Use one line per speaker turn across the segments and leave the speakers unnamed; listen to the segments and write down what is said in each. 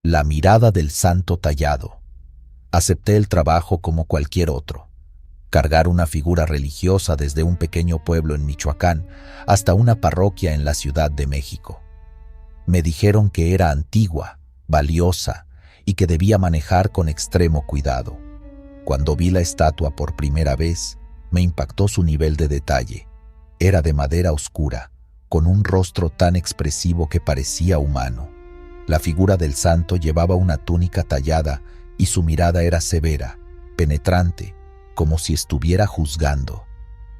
La mirada del santo tallado. Acepté el trabajo como cualquier otro. Cargar una figura religiosa desde un pequeño pueblo en Michoacán hasta una parroquia en la Ciudad de México. Me dijeron que era antigua, valiosa y que debía manejar con extremo cuidado. Cuando vi la estatua por primera vez, me impactó su nivel de detalle. Era de madera oscura, con un rostro tan expresivo que parecía humano. La figura del santo llevaba una túnica tallada y su mirada era severa, penetrante, como si estuviera juzgando.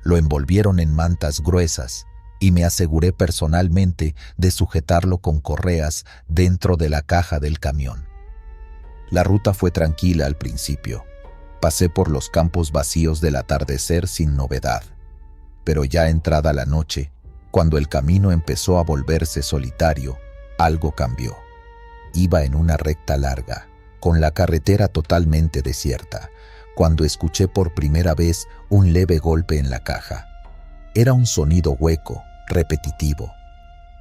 Lo envolvieron en mantas gruesas y me aseguré personalmente de sujetarlo con correas dentro de la caja del camión. La ruta fue tranquila al principio. Pasé por los campos vacíos del atardecer sin novedad. Pero ya entrada la noche, cuando el camino empezó a volverse solitario, algo cambió. Iba en una recta larga, con la carretera totalmente desierta, cuando escuché por primera vez un leve golpe en la caja. Era un sonido hueco, repetitivo.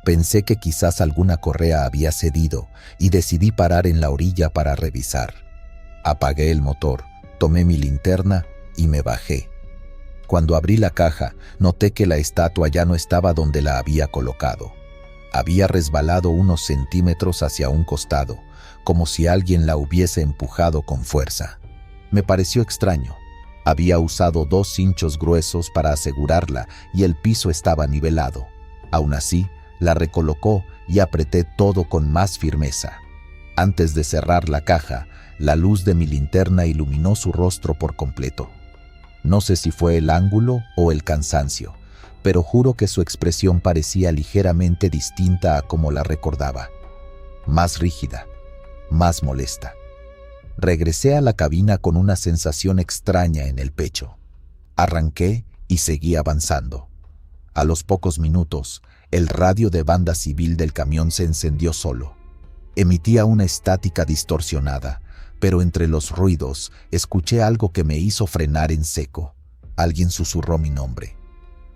Pensé que quizás alguna correa había cedido y decidí parar en la orilla para revisar. Apagué el motor, tomé mi linterna y me bajé. Cuando abrí la caja, noté que la estatua ya no estaba donde la había colocado. Había resbalado unos centímetros hacia un costado, como si alguien la hubiese empujado con fuerza. Me pareció extraño. Había usado 2 cinchos gruesos para asegurarla y el piso estaba nivelado. Aún así, la recolocó y apreté todo con más firmeza. Antes de cerrar la caja, la luz de mi linterna iluminó su rostro por completo. No sé si fue el ángulo o el cansancio, pero juro que su expresión parecía ligeramente distinta a como la recordaba. Más rígida, más molesta. Regresé a la cabina con una sensación extraña en el pecho. Arranqué y seguí avanzando. A los pocos minutos, el radio de banda civil del camión se encendió solo. Emitía una estática distorsionada, pero entre los ruidos escuché algo que me hizo frenar en seco. Alguien susurró mi nombre,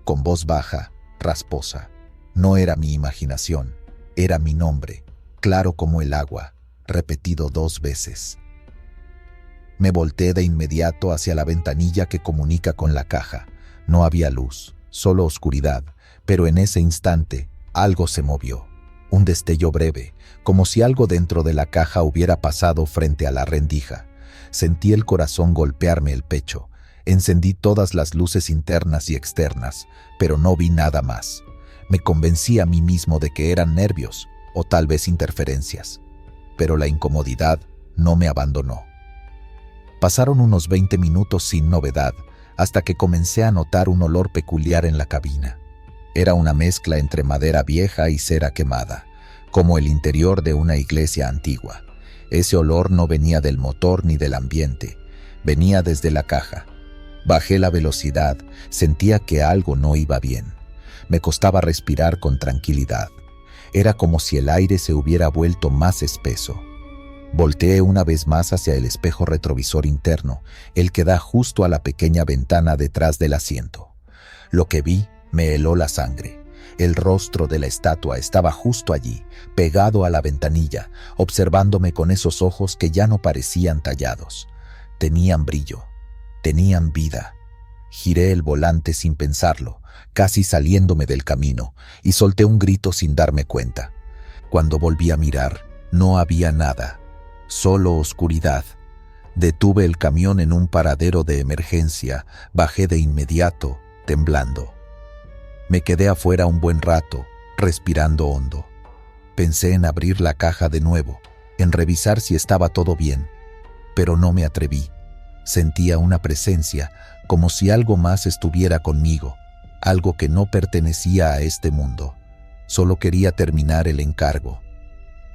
con voz baja, rasposa. No era mi imaginación, era mi nombre, claro como el agua, repetido 2 veces. Me volteé de inmediato hacia la ventanilla que comunica con la caja. No había luz, solo oscuridad, pero en ese instante algo se movió. Un destello breve, como si algo dentro de la caja hubiera pasado frente a la rendija. Sentí el corazón golpearme el pecho. Encendí todas las luces internas y externas, pero no vi nada más. Me convencí a mí mismo de que eran nervios, o tal vez interferencias. Pero la incomodidad no me abandonó. Pasaron unos 20 minutos sin novedad, hasta que comencé a notar un olor peculiar en la cabina. Era una mezcla entre madera vieja y cera quemada, como el interior de una iglesia antigua. Ese olor no venía del motor ni del ambiente, venía desde la caja. Bajé la velocidad, sentía que algo no iba bien. Me costaba respirar con tranquilidad. Era como si el aire se hubiera vuelto más espeso. Volteé una vez más hacia el espejo retrovisor interno, el que da justo a la pequeña ventana detrás del asiento. Lo que vi me heló la sangre. El rostro de la estatua estaba justo allí, pegado a la ventanilla, observándome con esos ojos que ya no parecían tallados. Tenían brillo, tenían vida. Giré el volante sin pensarlo, casi saliéndome del camino, y solté un grito sin darme cuenta. Cuando volví a mirar, no había nada. Solo oscuridad. Detuve el camión en un paradero de emergencia, bajé de inmediato, temblando. Me quedé afuera un buen rato, respirando hondo. Pensé en abrir la caja de nuevo, en revisar si estaba todo bien, pero no me atreví. Sentía una presencia, como si algo más estuviera conmigo, algo que no pertenecía a este mundo. Solo quería terminar el encargo.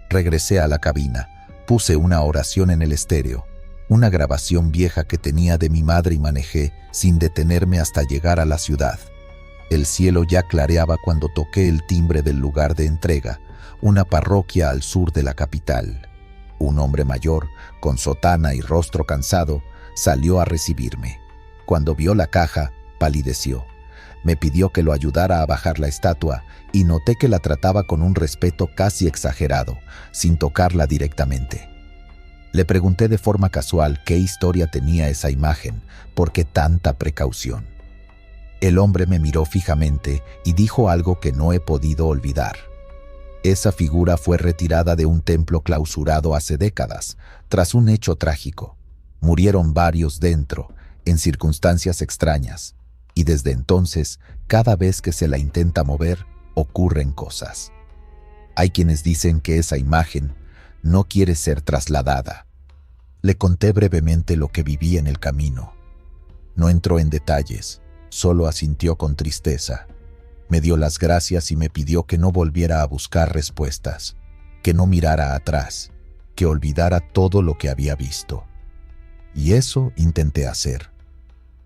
Regresé a la cabina. Puse una oración en el estéreo, una grabación vieja que tenía de mi madre y manejé sin detenerme hasta llegar a la ciudad. El cielo ya clareaba cuando toqué el timbre del lugar de entrega, una parroquia al sur de la capital. Un hombre mayor, con sotana y rostro cansado, salió a recibirme. Cuando vio la caja, palideció. Me pidió que lo ayudara a bajar la estatua y noté que la trataba con un respeto casi exagerado, sin tocarla directamente. Le pregunté de forma casual qué historia tenía esa imagen, por qué tanta precaución. El hombre me miró fijamente y dijo algo que no he podido olvidar. Esa figura fue retirada de un templo clausurado hace décadas, tras un hecho trágico. Murieron varios dentro, en circunstancias extrañas, y desde entonces, cada vez que se la intenta mover, ocurren cosas. Hay quienes dicen que esa imagen no quiere ser trasladada. Le conté brevemente lo que viví en el camino. No entró en detalles, solo asintió con tristeza. Me dio las gracias y me pidió que no volviera a buscar respuestas, que no mirara atrás, que olvidara todo lo que había visto. Y eso intenté hacer.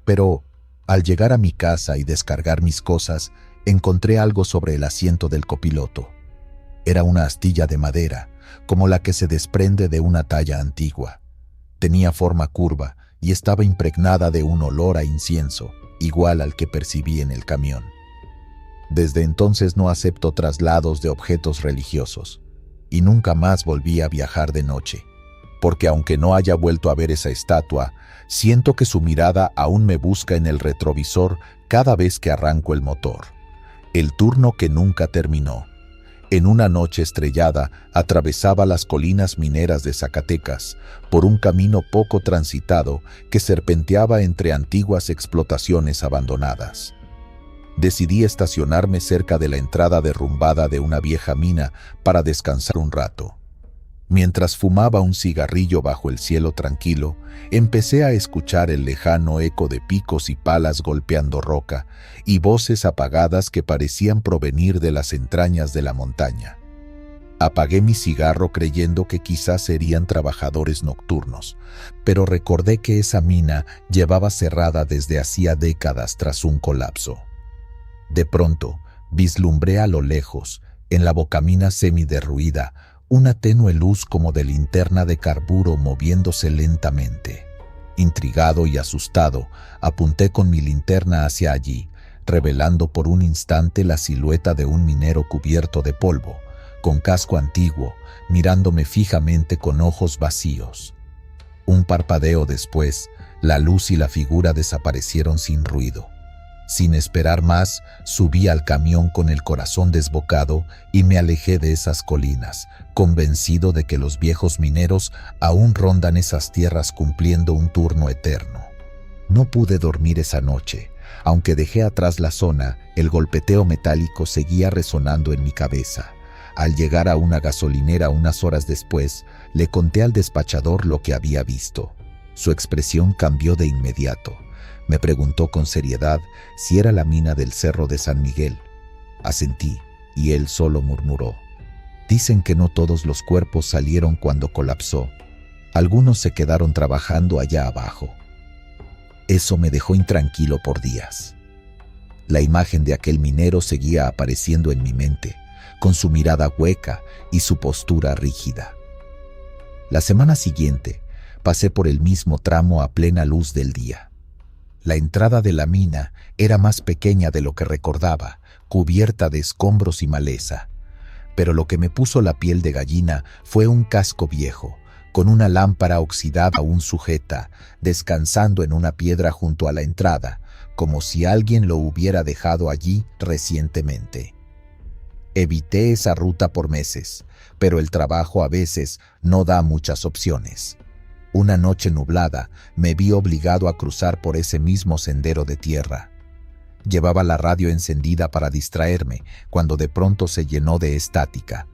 Pero, al llegar a mi casa y descargar mis cosas, encontré algo sobre el asiento del copiloto. Era una astilla de madera, como la que se desprende de una talla antigua. Tenía forma curva y estaba impregnada de un olor a incienso, igual al que percibí en el camión. Desde entonces no acepto traslados de objetos religiosos, y nunca más volví a viajar de noche, porque aunque no haya vuelto a ver esa estatua, siento que su mirada aún me busca en el retrovisor cada vez que arranco el motor. El turno que nunca terminó. En una noche estrellada, atravesaba las colinas mineras de Zacatecas por un camino poco transitado que serpenteaba entre antiguas explotaciones abandonadas. Decidí estacionarme cerca de la entrada derrumbada de una vieja mina para descansar un rato. Mientras fumaba un cigarrillo bajo el cielo tranquilo, empecé a escuchar el lejano eco de picos y palas golpeando roca y voces apagadas que parecían provenir de las entrañas de la montaña. Apagué mi cigarro creyendo que quizás serían trabajadores nocturnos, pero recordé que esa mina llevaba cerrada desde hacía décadas tras un colapso. De pronto, vislumbré a lo lejos, en la bocamina semiderruida, una tenue luz como de linterna de carburo moviéndose lentamente. Intrigado y asustado, apunté con mi linterna hacia allí, revelando por un instante la silueta de un minero cubierto de polvo, con casco antiguo, mirándome fijamente con ojos vacíos. Un parpadeo después, la luz y la figura desaparecieron sin ruido. Sin esperar más, subí al camión con el corazón desbocado y me alejé de esas colinas, convencido de que los viejos mineros aún rondan esas tierras cumpliendo un turno eterno. No pude dormir esa noche. Aunque dejé atrás la zona, el golpeteo metálico seguía resonando en mi cabeza. Al llegar a una gasolinera unas horas después, le conté al despachador lo que había visto. Su expresión cambió de inmediato. Me preguntó con seriedad si era la mina del Cerro de San Miguel. Asentí, y él solo murmuró: dicen que no todos los cuerpos salieron cuando colapsó. Algunos se quedaron trabajando allá abajo. Eso me dejó intranquilo por días. La imagen de aquel minero seguía apareciendo en mi mente, con su mirada hueca y su postura rígida. La semana siguiente, pasé por el mismo tramo a plena luz del día. La entrada de la mina era más pequeña de lo que recordaba, cubierta de escombros y maleza. Pero lo que me puso la piel de gallina fue un casco viejo, con una lámpara oxidada aún sujeta, descansando en una piedra junto a la entrada, como si alguien lo hubiera dejado allí recientemente. Evité esa ruta por meses, pero el trabajo a veces no da muchas opciones. Una noche nublada me vi obligado a cruzar por ese mismo sendero de tierra. Llevaba la radio encendida para distraerme cuando de pronto se llenó de estática.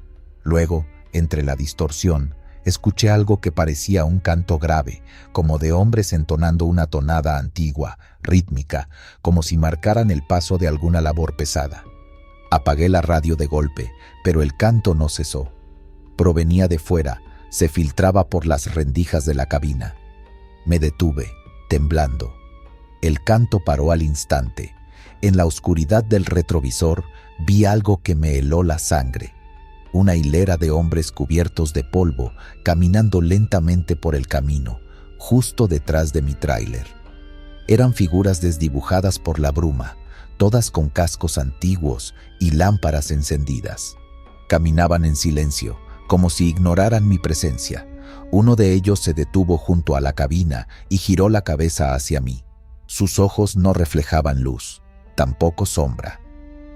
Luego, entre la distorsión, escuché algo que parecía un canto grave, como de hombres entonando una tonada antigua, rítmica, como si marcaran el paso de alguna labor pesada. Apagué la radio de golpe, pero el canto no cesó. Provenía de fuera, se filtraba por las rendijas de la cabina. Me detuve, temblando. El canto paró al instante. En la oscuridad del retrovisor vi algo que me heló la sangre. Una hilera de hombres cubiertos de polvo caminando lentamente por el camino, justo detrás de mi tráiler. Eran figuras desdibujadas por la bruma, todas con cascos antiguos y lámparas encendidas. Caminaban en silencio, como si ignoraran mi presencia. Uno de ellos se detuvo junto a la cabina y giró la cabeza hacia mí. Sus ojos no reflejaban luz, tampoco sombra.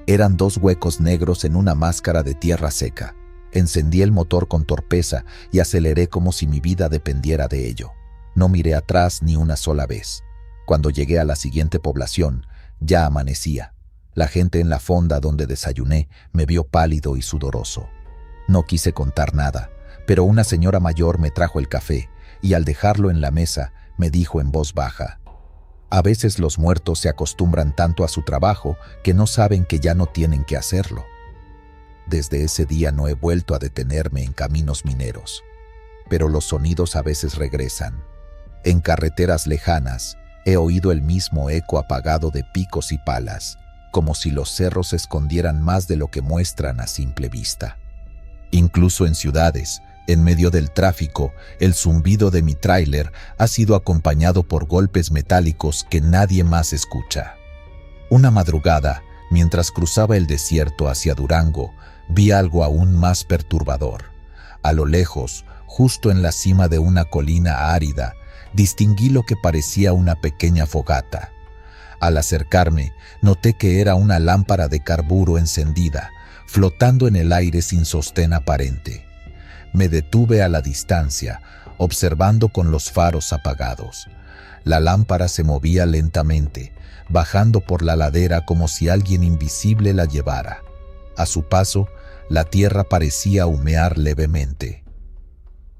Eran dos huecos negros en una máscara de tierra seca. Encendí el motor con torpeza y aceleré como si mi vida dependiera de ello. No miré atrás ni una sola vez. Cuando llegué a la siguiente población, ya amanecía. La gente en la fonda donde desayuné me vio pálido y sudoroso. No quise contar nada, pero una señora mayor me trajo el café y al dejarlo en la mesa me dijo en voz baja: a veces los muertos se acostumbran tanto a su trabajo que no saben que ya no tienen que hacerlo. Desde ese día no he vuelto a detenerme en caminos mineros, pero los sonidos a veces regresan. En carreteras lejanas he oído el mismo eco apagado de picos y palas, como si los cerros escondieran más de lo que muestran a simple vista. Incluso en ciudades, en medio del tráfico, el zumbido de mi tráiler ha sido acompañado por golpes metálicos que nadie más escucha. Una madrugada, mientras cruzaba el desierto hacia Durango, vi algo aún más perturbador. A lo lejos, justo en la cima de una colina árida, distinguí lo que parecía una pequeña fogata. Al acercarme, noté que era una lámpara de carburo encendida, flotando en el aire sin sostén aparente. Me detuve a la distancia, observando con los faros apagados. La lámpara se movía lentamente, bajando por la ladera como si alguien invisible la llevara. A su paso, la tierra parecía humear levemente.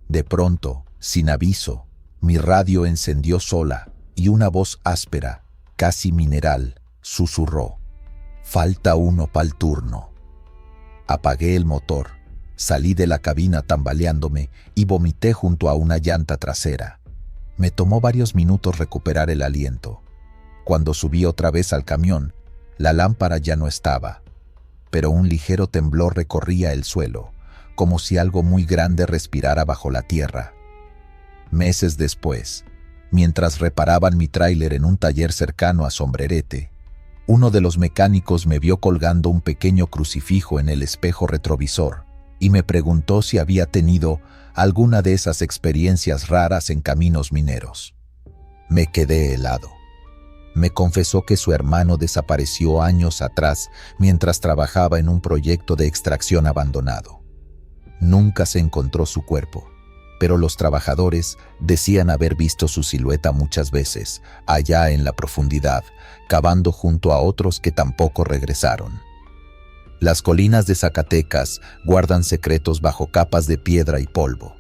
De pronto, sin aviso, mi radio encendió sola y una voz áspera, casi mineral, susurró: «Falta uno pa'l turno». Apagué el motor. Salí de la cabina tambaleándome y vomité junto a una llanta trasera. Me tomó varios minutos recuperar el aliento. Cuando subí otra vez al camión, la lámpara ya no estaba, pero un ligero temblor recorría el suelo, como si algo muy grande respirara bajo la tierra. Meses después, mientras reparaban mi tráiler en un taller cercano a Sombrerete, uno de los mecánicos me vio colgando un pequeño crucifijo en el espejo retrovisor y me preguntó si había tenido alguna de esas experiencias raras en caminos mineros. Me quedé helado. Me confesó que su hermano desapareció años atrás mientras trabajaba en un proyecto de extracción abandonado. Nunca se encontró su cuerpo, pero los trabajadores decían haber visto su silueta muchas veces, allá en la profundidad, cavando junto a otros que tampoco regresaron. Las colinas de Zacatecas guardan secretos bajo capas de piedra y polvo.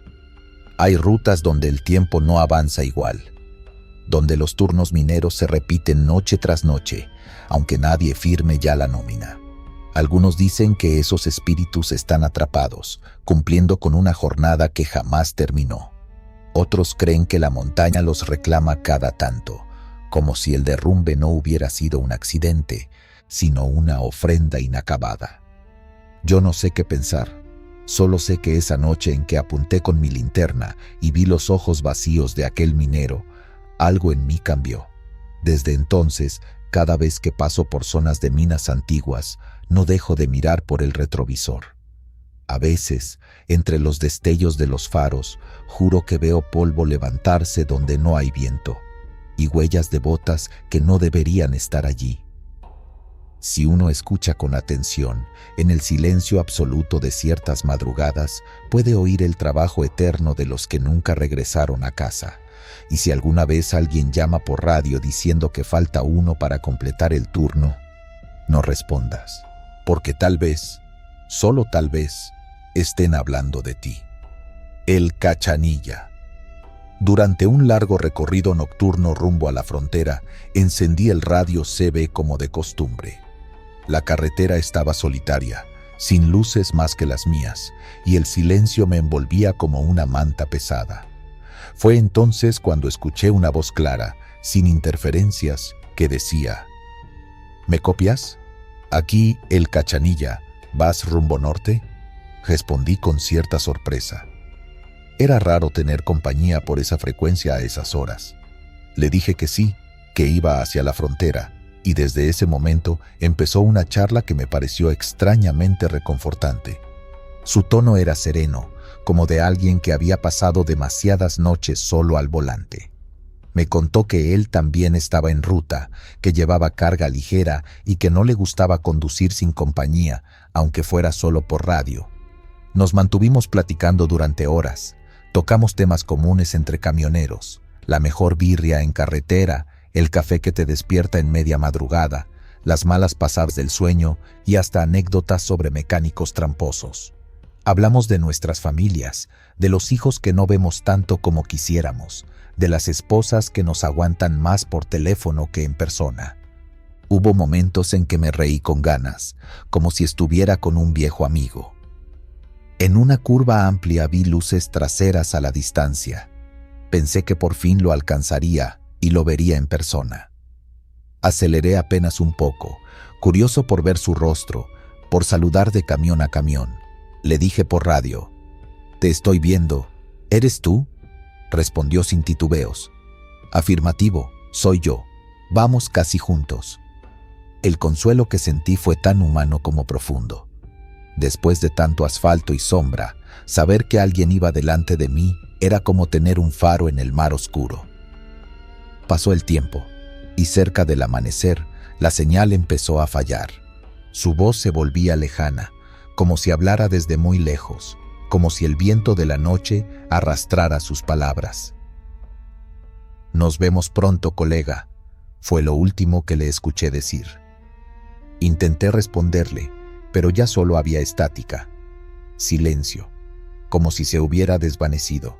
Hay rutas donde el tiempo no avanza igual, donde los turnos mineros se repiten noche tras noche, aunque nadie firme ya la nómina. Algunos dicen que esos espíritus están atrapados, cumpliendo con una jornada que jamás terminó. Otros creen que la montaña los reclama cada tanto, como si el derrumbe no hubiera sido un accidente, sino una ofrenda inacabada. Yo no sé qué pensar, solo sé que esa noche en que apunté con mi linterna y vi los ojos vacíos de aquel minero, algo en mí cambió. Desde entonces, cada vez que paso por zonas de minas antiguas, no dejo de mirar por el retrovisor. A veces, entre los destellos de los faros, juro que veo polvo levantarse donde no hay viento, y huellas de botas que no deberían estar allí. Si uno escucha con atención, en el silencio absoluto de ciertas madrugadas, puede oír el trabajo eterno de los que nunca regresaron a casa. Y si alguna vez alguien llama por radio diciendo que falta uno para completar el turno, no respondas, porque tal vez, solo tal vez, estén hablando de ti. El Cachanilla. Durante un largo recorrido nocturno rumbo a la frontera, encendí el radio CB como de costumbre. La carretera estaba solitaria, sin luces más que las mías, y el silencio me envolvía como una manta pesada. Fue entonces cuando escuché una voz clara, sin interferencias, que decía: ¿Me copias? Aquí el Cachanilla, ¿vas rumbo norte? Respondí con cierta sorpresa. Era raro tener compañía por esa frecuencia a esas horas. Le dije que sí, que iba hacia la frontera, y desde ese momento empezó una charla que me pareció extrañamente reconfortante. Su tono era sereno, como de alguien que había pasado demasiadas noches solo al volante. Me contó que él también estaba en ruta, que llevaba carga ligera y que no le gustaba conducir sin compañía, aunque fuera solo por radio. Nos mantuvimos platicando durante horas. Tocamos temas comunes entre camioneros, la mejor birria en carretera, el café que te despierta en media madrugada, las malas pasadas del sueño y hasta anécdotas sobre mecánicos tramposos. Hablamos de nuestras familias, de los hijos que no vemos tanto como quisiéramos, de las esposas que nos aguantan más por teléfono que en persona. Hubo momentos en que me reí con ganas, como si estuviera con un viejo amigo. En una curva amplia vi luces traseras a la distancia. Pensé que por fin lo alcanzaría y lo vería en persona. Aceleré apenas un poco, curioso por ver su rostro, por saludar de camión a camión. Le dije por radio: «Te estoy viendo. ¿Eres tú?», respondió sin titubeos. «Afirmativo, soy yo. Vamos casi juntos». El consuelo que sentí fue tan humano como profundo. Después de tanto asfalto y sombra, saber que alguien iba delante de mí era como tener un faro en el mar oscuro. Pasó el tiempo, y cerca del amanecer, la señal empezó a fallar. Su voz se volvía lejana, como si hablara desde muy lejos, como si el viento de la noche arrastrara sus palabras. «Nos vemos pronto, colega», fue lo último que le escuché decir. Intenté responderle, pero ya solo había estática. Silencio, como si se hubiera desvanecido.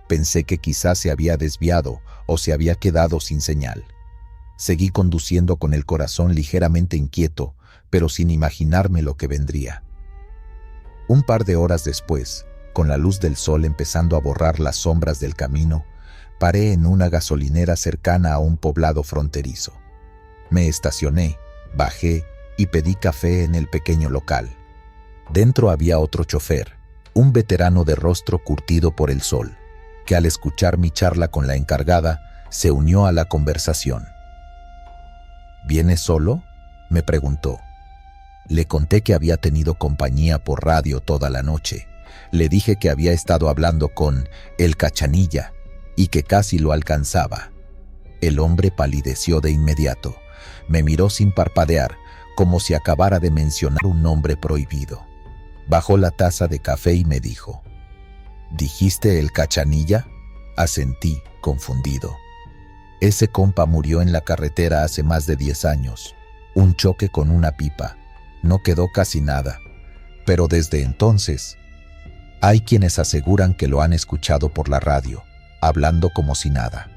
Pensé que quizás se había desviado o se había quedado sin señal. Seguí conduciendo con el corazón ligeramente inquieto, pero sin imaginarme lo que vendría. Un par de horas después, con la luz del sol empezando a borrar las sombras del camino, paré en una gasolinera cercana a un poblado fronterizo. Me estacioné, bajé y pedí café en el pequeño local. Dentro había otro chofer, un veterano de rostro curtido por el sol, que al escuchar mi charla con la encargada, se unió a la conversación. «¿Vienes solo?», me preguntó. Le conté que había tenido compañía por radio toda la noche. Le dije que había estado hablando con el Cachanilla y que casi lo alcanzaba. El hombre palideció de inmediato. Me miró sin parpadear, como si acabara de mencionar un nombre prohibido. Bajó la taza de café y me dijo: «¿Dijiste el Cachanilla?». Asentí, confundido. Ese compa murió en la carretera hace más de 10 años. Un choque con una pipa. No quedó casi nada. Pero desde entonces, hay quienes aseguran que lo han escuchado por la radio, hablando como si nada.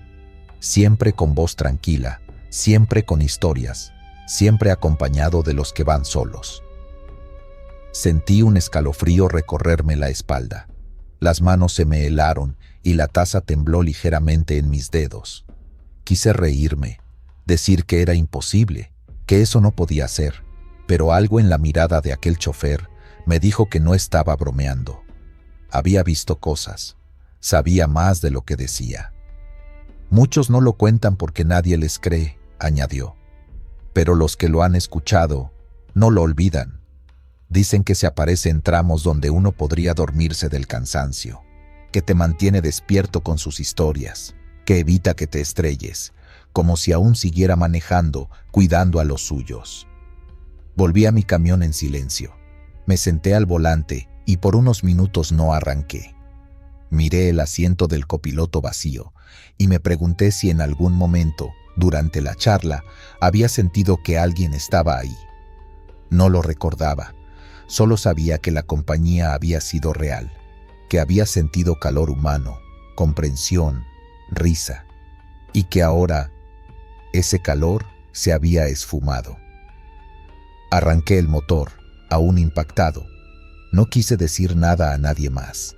Siempre con voz tranquila, siempre con historias, siempre acompañado de los que van solos. Sentí un escalofrío recorrerme la espalda. Las manos se me helaron y la taza tembló ligeramente en mis dedos. Quise reírme, decir que era imposible, que eso no podía ser, pero algo en la mirada de aquel chofer me dijo que no estaba bromeando. Había visto cosas, sabía más de lo que decía. «Muchos no lo cuentan porque nadie les cree», añadió. «Pero los que lo han escuchado no lo olvidan. Dicen que se aparece en tramos donde uno podría dormirse del cansancio, que te mantiene despierto con sus historias, que evita que te estrelles, como si aún siguiera manejando, cuidando a los suyos». Volví a mi camión en silencio. Me senté al volante y por unos minutos no arranqué. Miré el asiento del copiloto vacío y me pregunté si en algún momento, durante la charla, había sentido que alguien estaba ahí. No lo recordaba. Solo sabía que la compañía había sido real, que había sentido calor humano, comprensión, risa, y que ahora ese calor se había esfumado. Arranqué el motor, aún impactado. No quise decir nada a nadie más.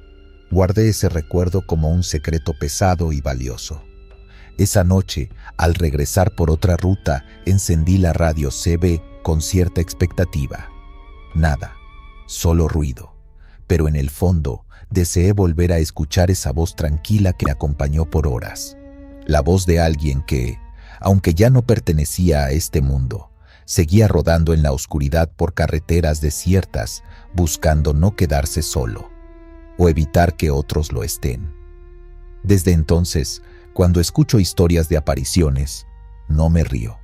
Guardé ese recuerdo como un secreto pesado y valioso. Esa noche, al regresar por otra ruta, encendí la radio CB con cierta expectativa. Nada, solo ruido. Pero en el fondo, deseé volver a escuchar esa voz tranquila que me acompañó por horas. La voz de alguien que, Aunque ya no pertenecía a este mundo, seguía rodando en la oscuridad por carreteras desiertas, buscando no quedarse solo o evitar que otros lo estén. Desde entonces, cuando escucho historias de apariciones, no me río.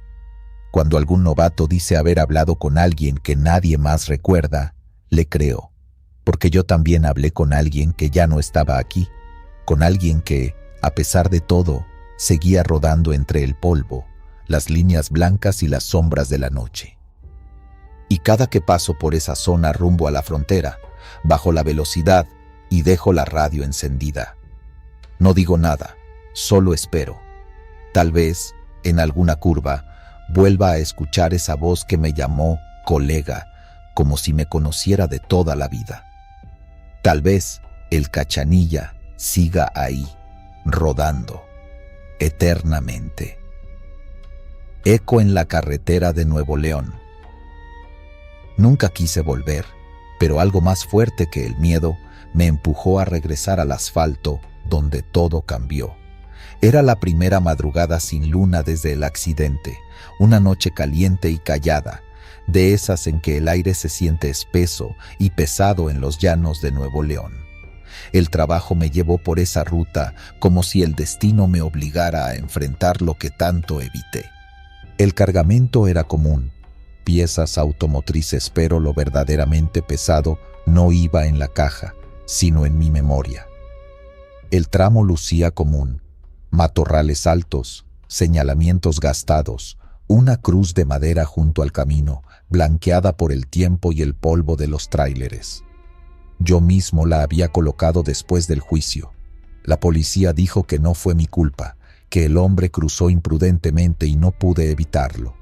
Cuando algún novato dice haber hablado con alguien que nadie más recuerda, le creo, porque yo también hablé con alguien que ya no estaba aquí, con alguien que, a pesar de todo, seguía rodando entre el polvo, las líneas blancas y las sombras de la noche. Y cada que paso por esa zona rumbo a la frontera, bajo la velocidad y dejo la radio encendida. No digo nada, solo espero. Tal vez, en alguna curva, vuelva a escuchar esa voz que me llamó colega, como si me conociera de toda la vida. Tal vez el Cachanilla siga ahí, rodando, eternamente. Eco en la carretera de Nuevo León. Nunca quise volver, pero algo más fuerte que el miedo me empujó a regresar al asfalto donde todo cambió. Era la primera madrugada sin luna desde el accidente, una noche caliente y callada, de esas en que el aire se siente espeso y pesado en los llanos de Nuevo León. El trabajo me llevó por esa ruta como si el destino me obligara a enfrentar lo que tanto evité. El cargamento era común, piezas automotrices, pero lo verdaderamente pesado no iba en la caja, sino en mi memoria. El tramo lucía común, matorrales altos, señalamientos gastados, una cruz de madera junto al camino, blanqueada por el tiempo y el polvo de los tráileres. Yo mismo la había colocado después del juicio. La policía dijo que no fue mi culpa, que el hombre cruzó imprudentemente y no pude evitarlo.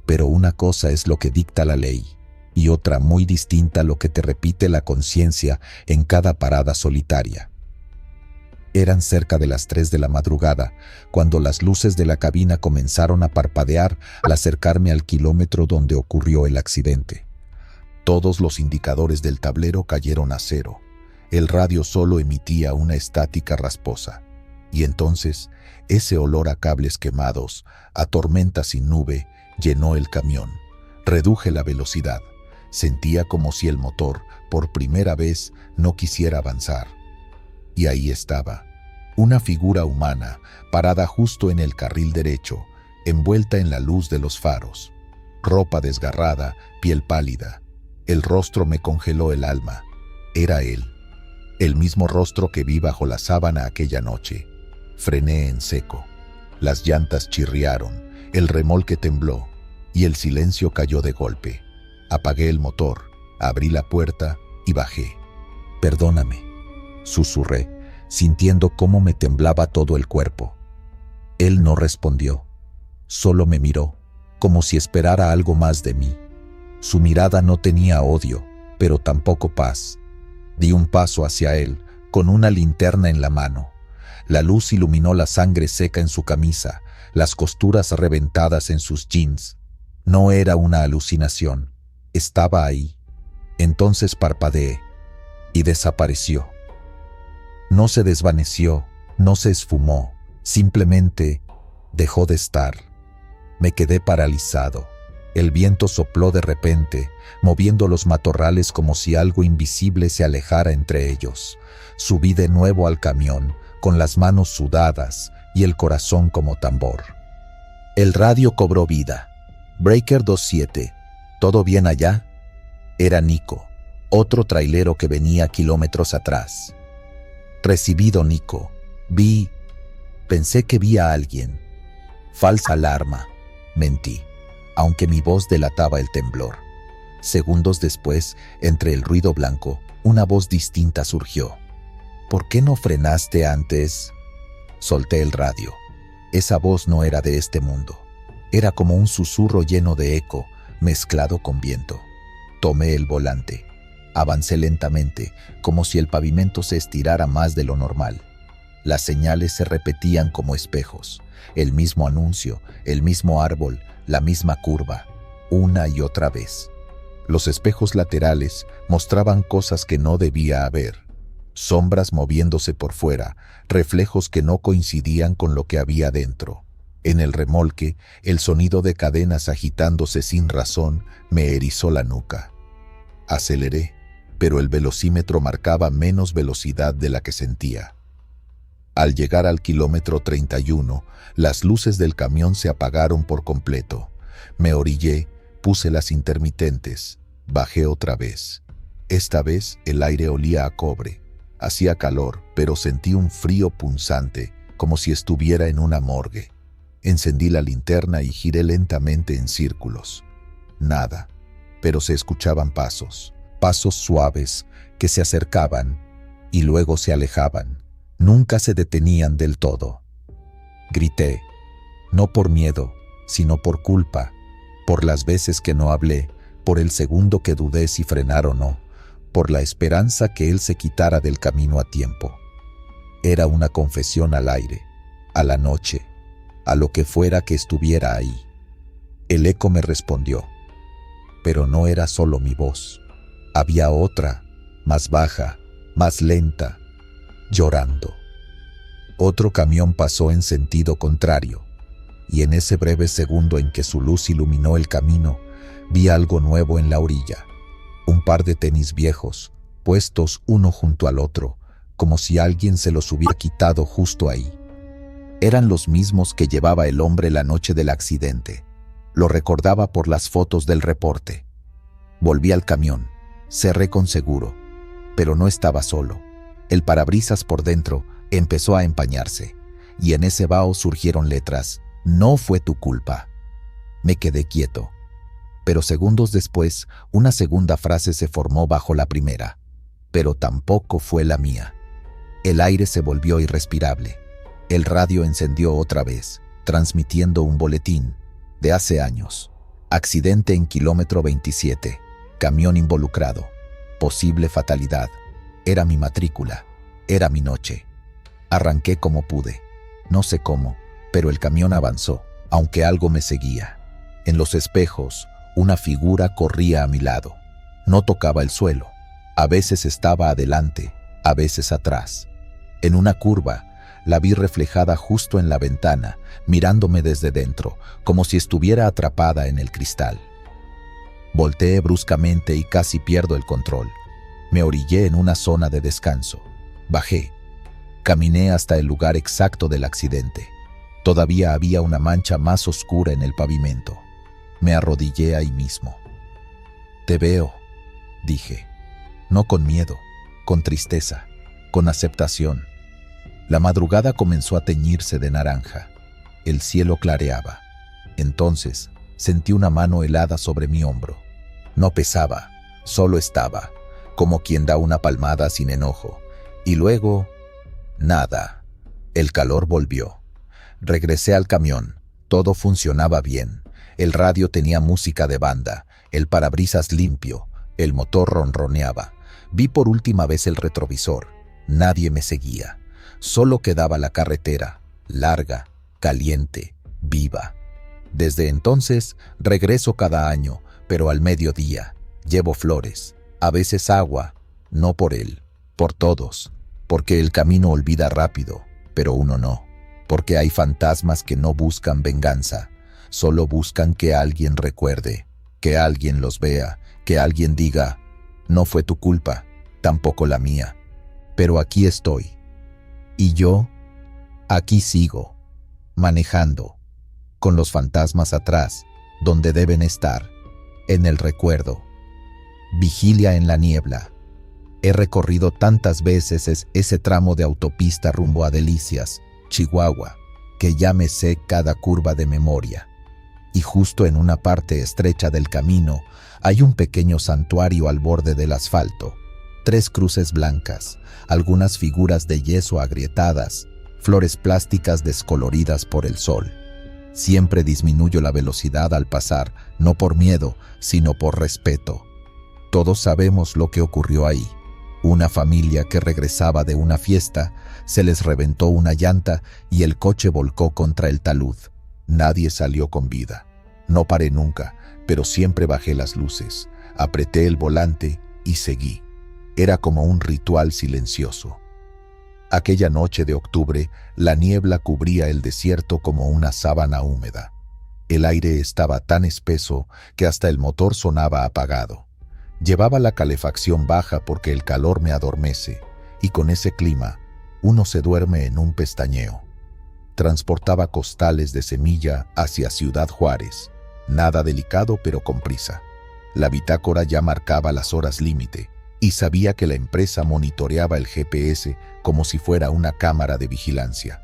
Pero una cosa es lo que dicta la ley, y otra muy distinta lo que te repite la conciencia en cada parada solitaria. Eran cerca de las 3 de la madrugada, cuando las luces de la cabina comenzaron a parpadear al acercarme al kilómetro donde ocurrió el accidente. Todos los indicadores del tablero cayeron a cero. El radio solo emitía una estática rasposa. Y entonces, ese olor a cables quemados, a tormenta sin nube, llenó el camión. Reduje la velocidad. Sentía como si el motor, por primera vez, no quisiera avanzar. Y ahí estaba, una figura humana, parada justo en el carril derecho, envuelta en la luz de los faros. Ropa desgarrada, piel pálida. El rostro me congeló el alma. Era él, el mismo rostro que vi bajo la sábana aquella noche. Frené en seco. Las llantas chirriaron, el remolque tembló, y el silencio cayó de golpe. Apagué el motor, abrí la puerta y bajé. «Perdóname», susurré, sintiendo cómo me temblaba todo el cuerpo. Él no respondió, solo me miró, como si esperara algo más de mí. Su mirada no tenía odio, pero tampoco paz. Di un paso hacia él, con una linterna en la mano. La luz iluminó la sangre seca en su camisa, las costuras reventadas en sus jeans. No era una alucinación, estaba ahí. Entonces parpadeé y desapareció. No se desvaneció, no se esfumó, simplemente dejó de estar. Me quedé paralizado. El viento sopló de repente, moviendo los matorrales como si algo invisible se alejara entre ellos. Subí de nuevo al camión, con las manos sudadas y el corazón como tambor. El radio cobró vida. Breaker 27. ¿Todo bien allá? Era Nico, otro trailero que venía kilómetros atrás. Recibido, Nico. Pensé que vi a alguien. Falsa alarma. Mentí, aunque mi voz delataba el temblor. Segundos después, entre el ruido blanco, una voz distinta surgió. ¿Por qué no frenaste antes? Solté el radio. Esa voz no era de este mundo. Era como un susurro lleno de eco, mezclado con viento. Tomé el volante. Avancé lentamente, como si el pavimento se estirara más de lo normal. Las señales se repetían como espejos. El mismo anuncio, el mismo árbol, la misma curva, una y otra vez. Los espejos laterales mostraban cosas que no debía haber. Sombras moviéndose por fuera, reflejos que no coincidían con lo que había dentro. En el remolque, el sonido de cadenas agitándose sin razón me erizó la nuca. Aceleré, pero el velocímetro marcaba menos velocidad de la que sentía. Al llegar al kilómetro 31, las luces del camión se apagaron por completo. Me orillé, puse las intermitentes, bajé otra vez. Esta vez el aire olía a cobre. Hacía calor, pero sentí un frío punzante, como si estuviera en una morgue. Encendí la linterna y giré lentamente en círculos. Nada, pero se escuchaban pasos suaves que se acercaban y luego se alejaban. Nunca se detenían del todo. Grité, no por miedo, sino por culpa, por las veces que no hablé, por el segundo que dudé si frenar o no, por la esperanza que él se quitara del camino a tiempo. Era una confesión al aire, a la noche, a lo que fuera que estuviera ahí. El eco me respondió, pero no era solo mi voz. Había otra, más baja, más lenta, llorando. Otro camión pasó en sentido contrario, y en ese breve segundo en que su luz iluminó el camino, vi algo nuevo en la orilla. Un par de tenis viejos, puestos uno junto al otro, como si alguien se los hubiera quitado justo ahí. Eran los mismos que llevaba el hombre la noche del accidente. Lo recordaba por las fotos del reporte. Volví al camión, cerré con seguro, pero no estaba solo. El parabrisas por dentro empezó a empañarse, y en ese vaho surgieron letras: no fue tu culpa. Me quedé quieto, pero segundos después una segunda frase se formó bajo la primera: pero tampoco fue la mía. El aire se volvió irrespirable. El radio encendió otra vez, transmitiendo un boletín de hace años. Accidente en kilómetro 27. Camión involucrado. Posible fatalidad. Era mi matrícula. Era mi noche. Arranqué como pude. No sé cómo, pero el camión avanzó, aunque algo me seguía. En los espejos, una figura corría a mi lado. No tocaba el suelo. A veces estaba adelante, a veces atrás. En una curva, la vi reflejada justo en la ventana, mirándome desde dentro, como si estuviera atrapada en el cristal. Volteé bruscamente y casi pierdo el control. Me orillé en una zona de descanso. Bajé. Caminé hasta el lugar exacto del accidente. Todavía había una mancha más oscura en el pavimento. Me arrodillé ahí mismo. Te veo, dije. No con miedo, con tristeza, con aceptación. La madrugada comenzó a teñirse de naranja. El cielo clareaba. Entonces sentí una mano helada sobre mi hombro. No pesaba, solo estaba, como quien da una palmada sin enojo. Y luego, nada. El calor volvió. Regresé al camión. Todo funcionaba bien. El radio tenía música de banda, el parabrisas limpio, el motor ronroneaba. Vi por última vez el retrovisor. Nadie me seguía. Solo quedaba la carretera, larga, caliente, viva. Desde entonces regreso cada año, pero al mediodía. Llevo flores, a veces agua, no por él, por todos, porque el camino olvida rápido, pero uno no, porque hay fantasmas que no buscan venganza, solo buscan que alguien recuerde, que alguien los vea, que alguien diga: no fue tu culpa, tampoco la mía, pero aquí estoy. Y yo, aquí sigo, manejando, con los fantasmas atrás, donde deben estar, en el recuerdo. Vigilia en la niebla. He recorrido tantas veces ese tramo de autopista rumbo a Delicias, Chihuahua, que ya me sé cada curva de memoria. Y justo en una parte estrecha del camino hay un pequeño santuario al borde del asfalto. 3 cruces blancas, algunas figuras de yeso agrietadas, flores plásticas descoloridas por el sol. Siempre disminuyo la velocidad al pasar, no por miedo, sino por respeto. Todos sabemos lo que ocurrió ahí. Una familia que regresaba de una fiesta, se les reventó una llanta y el coche volcó contra el talud. Nadie salió con vida. No paré nunca, pero siempre bajé las luces, apreté el volante y seguí. Era como un ritual silencioso. Aquella noche de octubre, la niebla cubría el desierto como una sábana húmeda. El aire estaba tan espeso que hasta el motor sonaba apagado. Llevaba la calefacción baja porque el calor me adormece, y con ese clima, uno se duerme en un pestañeo. Transportaba costales de semilla hacia Ciudad Juárez, nada delicado pero con prisa. La bitácora ya marcaba las horas límite, y sabía que la empresa monitoreaba el GPS como si fuera una cámara de vigilancia.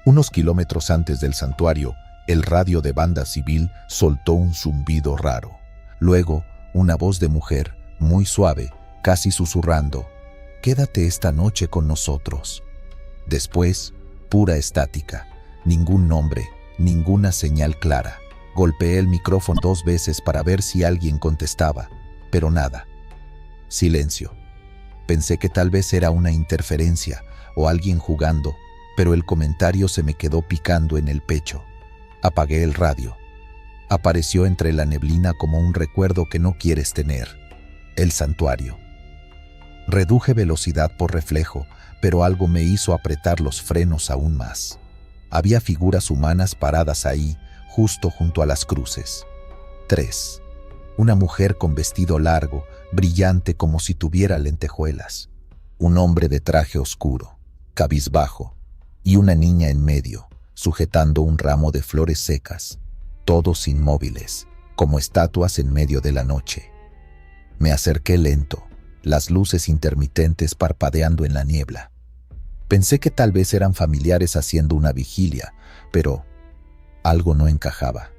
Unos kilómetros antes del santuario, el radio de banda civil soltó un zumbido raro. Luego, una voz de mujer, muy suave, casi susurrando: «Quédate esta noche con nosotros». Después, pura estática, ningún nombre, ninguna señal clara. Golpeé el micrófono 2 veces para ver si alguien contestaba, pero nada. Silencio. Pensé que tal vez era una interferencia o alguien jugando, pero el comentario se me quedó picando en el pecho. Apagué el radio. Apareció entre la neblina como un recuerdo que no quieres tener: el santuario. Reduje velocidad por reflejo, pero algo me hizo apretar los frenos aún más. Había figuras humanas paradas ahí, justo junto a las cruces. 3. Una mujer con vestido largo, brillante como si tuviera lentejuelas. Un hombre de traje oscuro, cabizbajo, y una niña en medio, sujetando un ramo de flores secas, todos inmóviles, como estatuas en medio de la noche. Me acerqué lento, las luces intermitentes parpadeando en la niebla. Pensé que tal vez eran familiares haciendo una vigilia, pero algo no encajaba.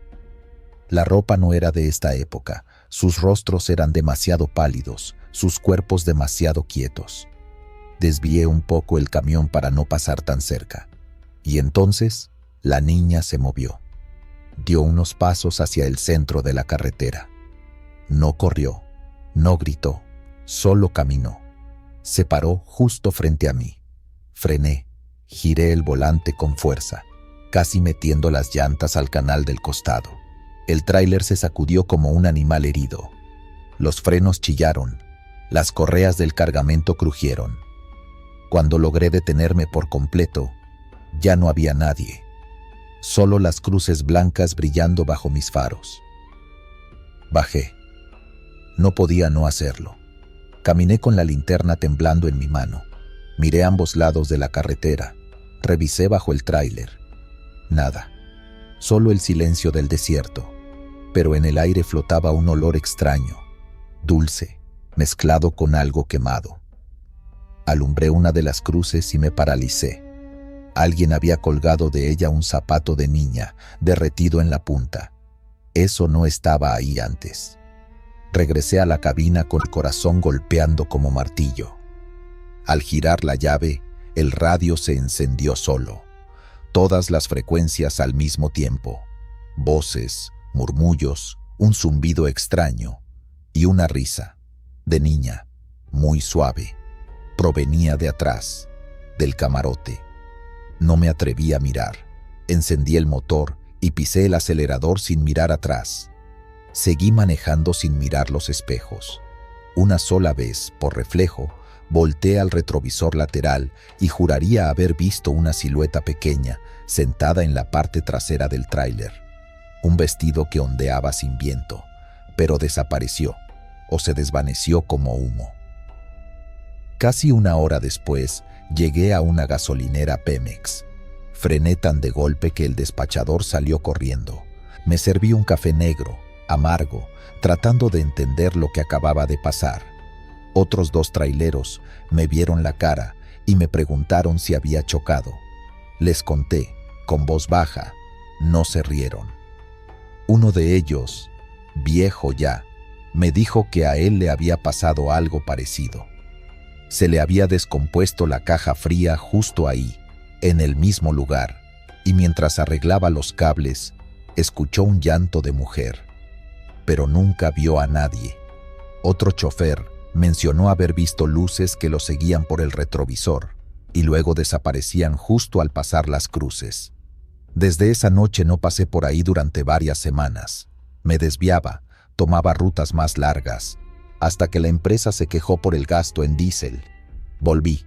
La ropa no era de esta época, sus rostros eran demasiado pálidos, sus cuerpos demasiado quietos. Desvié un poco el camión para no pasar tan cerca. Y entonces, la niña se movió. Dio unos pasos hacia el centro de la carretera. No corrió, no gritó, solo caminó. Se paró justo frente a mí. Frené, giré el volante con fuerza, casi metiendo las llantas al canal del costado. El tráiler se sacudió como un animal herido. Los frenos chillaron, las correas del cargamento crujieron. Cuando logré detenerme por completo, ya no había nadie. Solo las cruces blancas brillando bajo mis faros. Bajé. No podía no hacerlo. Caminé con la linterna temblando en mi mano. Miré a ambos lados de la carretera. Revisé bajo el tráiler. Nada. Solo el silencio del desierto. Pero en el aire flotaba un olor extraño, dulce, mezclado con algo quemado. Alumbré una de las cruces y me paralicé. Alguien había colgado de ella un zapato de niña, derretido en la punta. Eso no estaba ahí antes. Regresé a la cabina con el corazón golpeando como martillo. Al girar la llave, el radio se encendió solo. Todas las frecuencias al mismo tiempo. Voces, murmullos, un zumbido extraño y una risa, de niña, muy suave. Provenía de atrás, del camarote. No me atreví a mirar. Encendí el motor y pisé el acelerador sin mirar atrás. Seguí manejando sin mirar los espejos. Una sola vez, por reflejo, volteé al retrovisor lateral y juraría haber visto una silueta pequeña sentada en la parte trasera del tráiler. Un vestido que ondeaba sin viento, pero desapareció o se desvaneció como humo. Casi una hora después, llegué a una gasolinera Pemex. Frené tan de golpe que el despachador salió corriendo. Me serví un café negro, amargo, tratando de entender lo que acababa de pasar. Otros 2 traileros me vieron la cara y me preguntaron si había chocado. Les conté, con voz baja. No se rieron. Uno de ellos, viejo ya, me dijo que a él le había pasado algo parecido. Se le había descompuesto la caja fría justo ahí, en el mismo lugar, y mientras arreglaba los cables, escuchó un llanto de mujer, pero nunca vio a nadie. Otro chofer mencionó haber visto luces que lo seguían por el retrovisor y luego desaparecían justo al pasar las cruces. Desde esa noche no pasé por ahí durante varias semanas. Me desviaba, tomaba rutas más largas, hasta que la empresa se quejó por el gasto en diésel. Volví.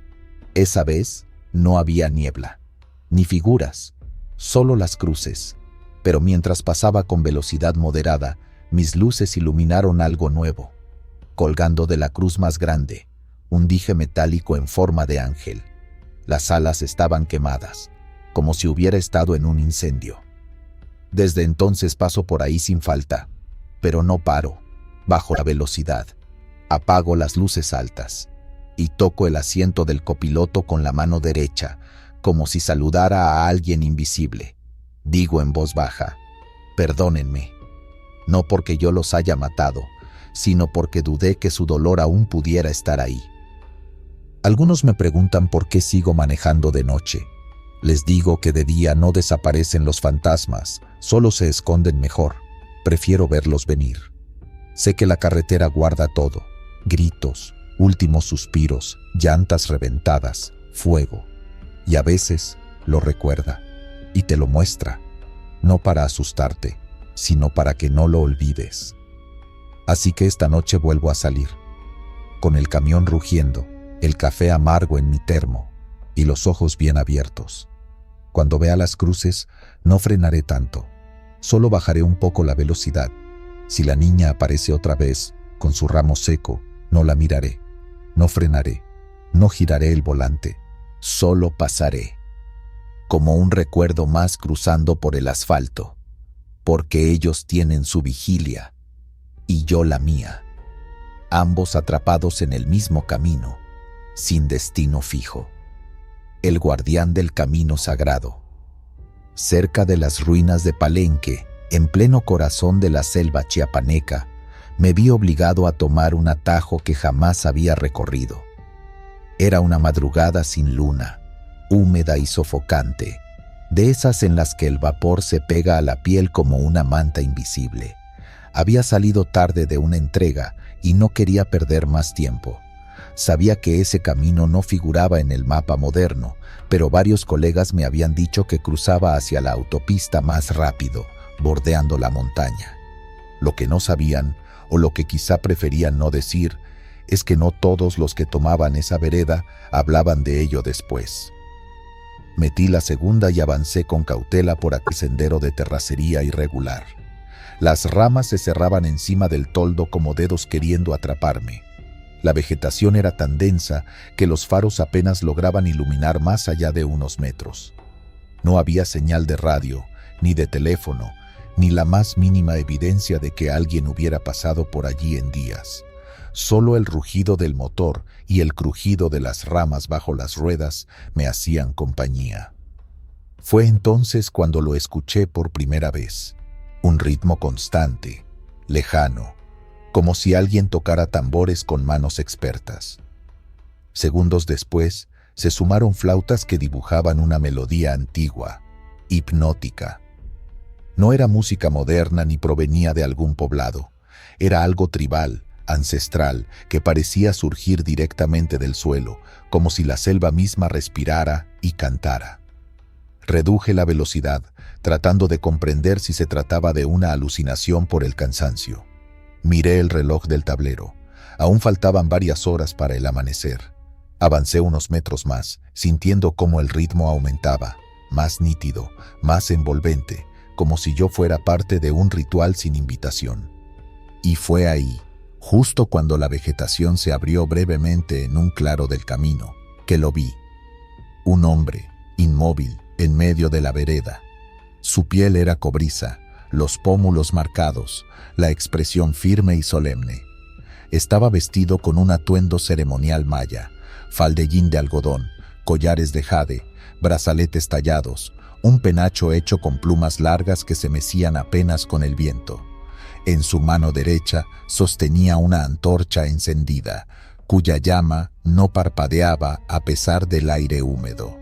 Esa vez no había niebla, ni figuras, solo las cruces. Pero mientras pasaba con velocidad moderada, mis luces iluminaron algo nuevo. Colgando de la cruz más grande, un dije metálico en forma de ángel. Las alas estaban quemadas, como si hubiera estado en un incendio. Desde entonces paso por ahí sin falta, pero no paro. Bajo la velocidad, apago las luces altas y toco el asiento del copiloto con la mano derecha, como si saludara a alguien invisible. Digo en voz baja: perdónenme, no porque yo los haya matado, sino porque dudé que su dolor aún pudiera estar ahí. Algunos me preguntan por qué sigo manejando de noche. Les digo que de día no desaparecen los fantasmas, solo se esconden mejor. Prefiero verlos venir. Sé que la carretera guarda todo: gritos, últimos suspiros, llantas reventadas, fuego. Y a veces lo recuerda y te lo muestra, no para asustarte, sino para que no lo olvides. Así que esta noche vuelvo a salir, con el camión rugiendo, el café amargo en mi termo y los ojos bien abiertos. Cuando vea las cruces, no frenaré tanto, solo bajaré un poco la velocidad. Si la niña aparece otra vez, con su ramo seco, no la miraré, no frenaré, no giraré el volante, solo pasaré, como un recuerdo más cruzando por el asfalto, porque ellos tienen su vigilia y yo la mía, ambos atrapados en el mismo camino, sin destino fijo. El guardián del camino sagrado. Cerca de las ruinas de Palenque, en pleno corazón de la selva chiapaneca, me vi obligado a tomar un atajo que jamás había recorrido. Era una madrugada sin luna, húmeda y sofocante, de esas en las que el vapor se pega a la piel como una manta invisible. Había salido tarde de una entrega y no quería perder más tiempo. Sabía que ese camino no figuraba en el mapa moderno, pero varios colegas me habían dicho que cruzaba hacia la autopista más rápido, bordeando la montaña. Lo que no sabían, o lo que quizá preferían no decir, es que no todos los que tomaban esa vereda hablaban de ello después. Metí la segunda y avancé con cautela por aquel sendero de terracería irregular. Las ramas se cerraban encima del toldo como dedos queriendo atraparme. La vegetación era tan densa que los faros apenas lograban iluminar más allá de unos metros. No había señal de radio, ni de teléfono, ni la más mínima evidencia de que alguien hubiera pasado por allí en días. Solo el rugido del motor y el crujido de las ramas bajo las ruedas me hacían compañía. Fue entonces cuando lo escuché por primera vez. Un ritmo constante, lejano, como si alguien tocara tambores con manos expertas. Segundos después, se sumaron flautas que dibujaban una melodía antigua, hipnótica. No era música moderna ni provenía de algún poblado. Era algo tribal, ancestral, que parecía surgir directamente del suelo, como si la selva misma respirara y cantara. Reduje la velocidad, tratando de comprender si se trataba de una alucinación por el cansancio. Miré el reloj del tablero. Aún faltaban varias horas para el amanecer. Avancé unos metros más, sintiendo cómo el ritmo aumentaba, más nítido, más envolvente, como si yo fuera parte de un ritual sin invitación. Y fue ahí, justo cuando la vegetación se abrió brevemente en un claro del camino, que lo vi. Un hombre, inmóvil, en medio de la vereda. Su piel era cobriza, los pómulos marcados, la expresión firme y solemne. Estaba vestido con un atuendo ceremonial maya, faldellín de algodón, collares de jade, brazaletes tallados, un penacho hecho con plumas largas que se mecían apenas con el viento. En su mano derecha sostenía una antorcha encendida, cuya llama no parpadeaba a pesar del aire húmedo.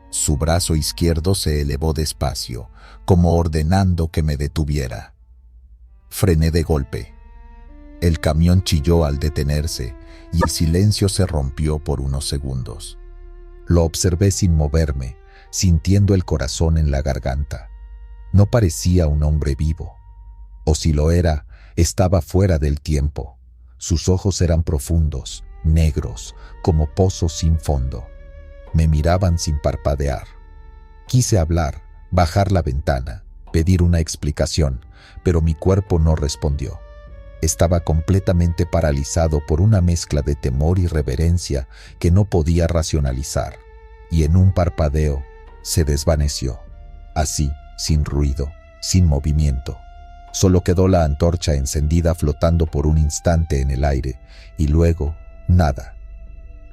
Su brazo izquierdo se elevó despacio, como ordenando que me detuviera. Frené de golpe. El camión chilló al detenerse y el silencio se rompió por unos segundos. Lo observé sin moverme, sintiendo el corazón en la garganta. No parecía un hombre vivo. O si lo era, estaba fuera del tiempo. Sus ojos eran profundos, negros, como pozos sin fondo. Me miraban sin parpadear. Quise hablar, bajar la ventana, pedir una explicación, pero mi cuerpo no respondió. Estaba completamente paralizado por una mezcla de temor y reverencia que no podía racionalizar, y en un parpadeo se desvaneció. Así, sin ruido, sin movimiento. Solo quedó la antorcha encendida flotando por un instante en el aire, y luego, nada.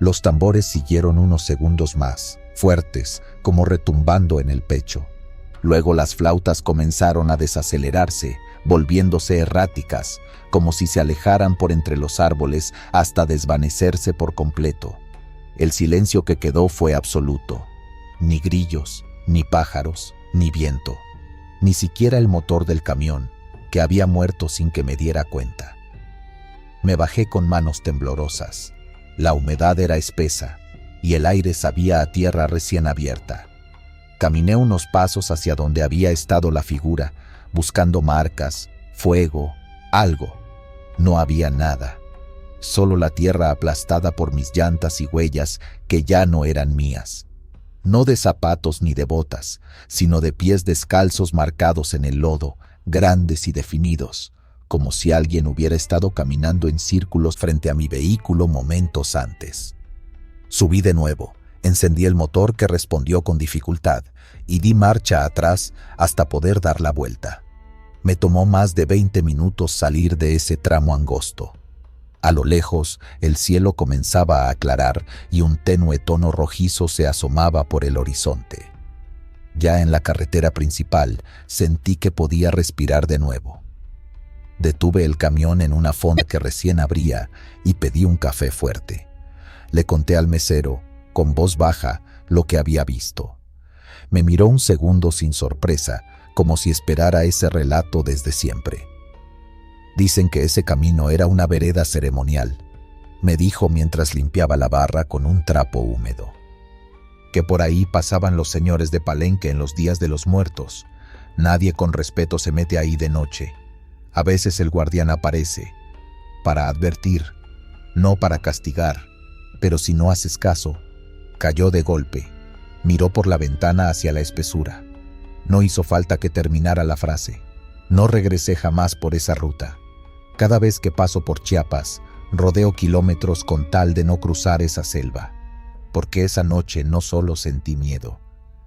Los tambores siguieron unos segundos más, fuertes, como retumbando en el pecho. Luego las flautas comenzaron a desacelerarse, volviéndose erráticas, como si se alejaran por entre los árboles hasta desvanecerse por completo. El silencio que quedó fue absoluto. Ni grillos, ni pájaros, ni viento. Ni siquiera el motor del camión, que había muerto sin que me diera cuenta. Me bajé con manos temblorosas. La humedad era espesa, y el aire sabía a tierra recién abierta. Caminé unos pasos hacia donde había estado la figura, buscando marcas, fuego, algo. No había nada. Solo la tierra aplastada por mis llantas y huellas que ya no eran mías. No de zapatos ni de botas, sino de pies descalzos marcados en el lodo, grandes y definidos, como si alguien hubiera estado caminando en círculos frente a mi vehículo momentos antes. Subí de nuevo, encendí el motor que respondió con dificultad y di marcha atrás hasta poder dar la vuelta. Me tomó más de 20 minutos salir de ese tramo angosto. A lo lejos, el cielo comenzaba a aclarar y un tenue tono rojizo se asomaba por el horizonte. Ya en la carretera principal, sentí que podía respirar de nuevo. Detuve el camión en una fonda que recién abría y pedí un café fuerte. Le conté al mesero, con voz baja, lo que había visto. Me miró un segundo sin sorpresa, como si esperara ese relato desde siempre. Dicen que ese camino era una vereda ceremonial, me dijo mientras limpiaba la barra con un trapo húmedo. Que por ahí pasaban los señores de Palenque en los días de los muertos. Nadie con respeto se mete ahí de noche. A veces el guardián aparece, para advertir, no para castigar, pero si no haces caso. Cayó de golpe, miró por la ventana hacia la espesura. No hizo falta que terminara la frase. No regresé jamás por esa ruta. Cada vez que paso por Chiapas, rodeo kilómetros con tal de no cruzar esa selva. Porque esa noche no solo sentí miedo,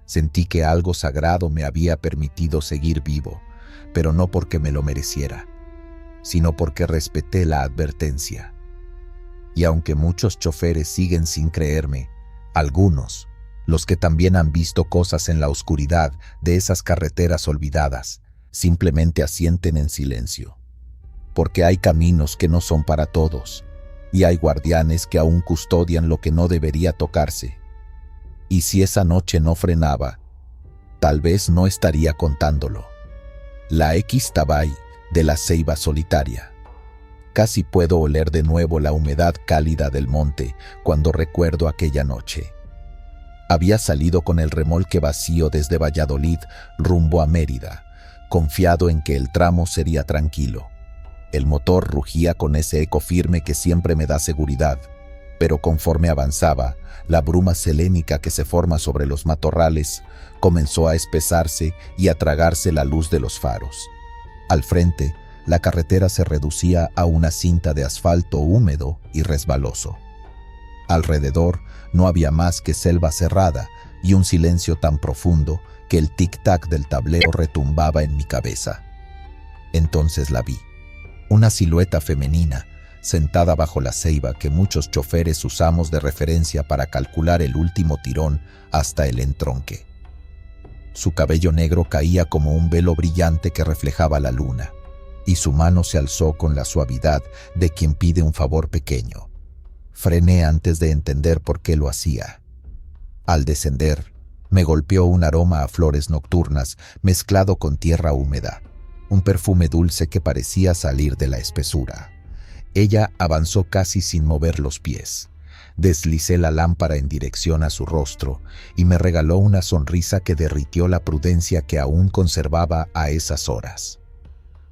sentí que algo sagrado me había permitido seguir vivo, pero no porque me lo mereciera, sino porque respeté la advertencia. Y aunque muchos choferes siguen sin creerme, algunos, los que también han visto cosas en la oscuridad de esas carreteras olvidadas, simplemente asienten en silencio. Porque hay caminos que no son para todos, y hay guardianes que aún custodian lo que no debería tocarse. Y si esa noche no frenaba, tal vez no estaría contándolo. La X-Tabay de la ceiba solitaria. Casi puedo oler de nuevo la humedad cálida del monte cuando recuerdo aquella noche. Había salido con el remolque vacío desde Valladolid rumbo a Mérida, confiado en que el tramo sería tranquilo. El motor rugía con ese eco firme que siempre me da seguridad, pero conforme avanzaba, la bruma selénica que se forma sobre los matorrales comenzó a espesarse y a tragarse la luz de los faros. Al frente, la carretera se reducía a una cinta de asfalto húmedo y resbaloso. Alrededor no había más que selva cerrada y un silencio tan profundo que el tic-tac del tablero retumbaba en mi cabeza. Entonces la vi. Una silueta femenina, sentada bajo la ceiba que muchos choferes usamos de referencia para calcular el último tirón hasta el entronque. Su cabello negro caía como un velo brillante que reflejaba la luna, y su mano se alzó con la suavidad de quien pide un favor pequeño. Frené antes de entender por qué lo hacía. Al descender, me golpeó un aroma a flores nocturnas mezclado con tierra húmeda, un perfume dulce que parecía salir de la espesura. Ella avanzó casi sin mover los pies. Deslicé la lámpara en dirección a su rostro y me regaló una sonrisa que derritió la prudencia que aún conservaba a esas horas.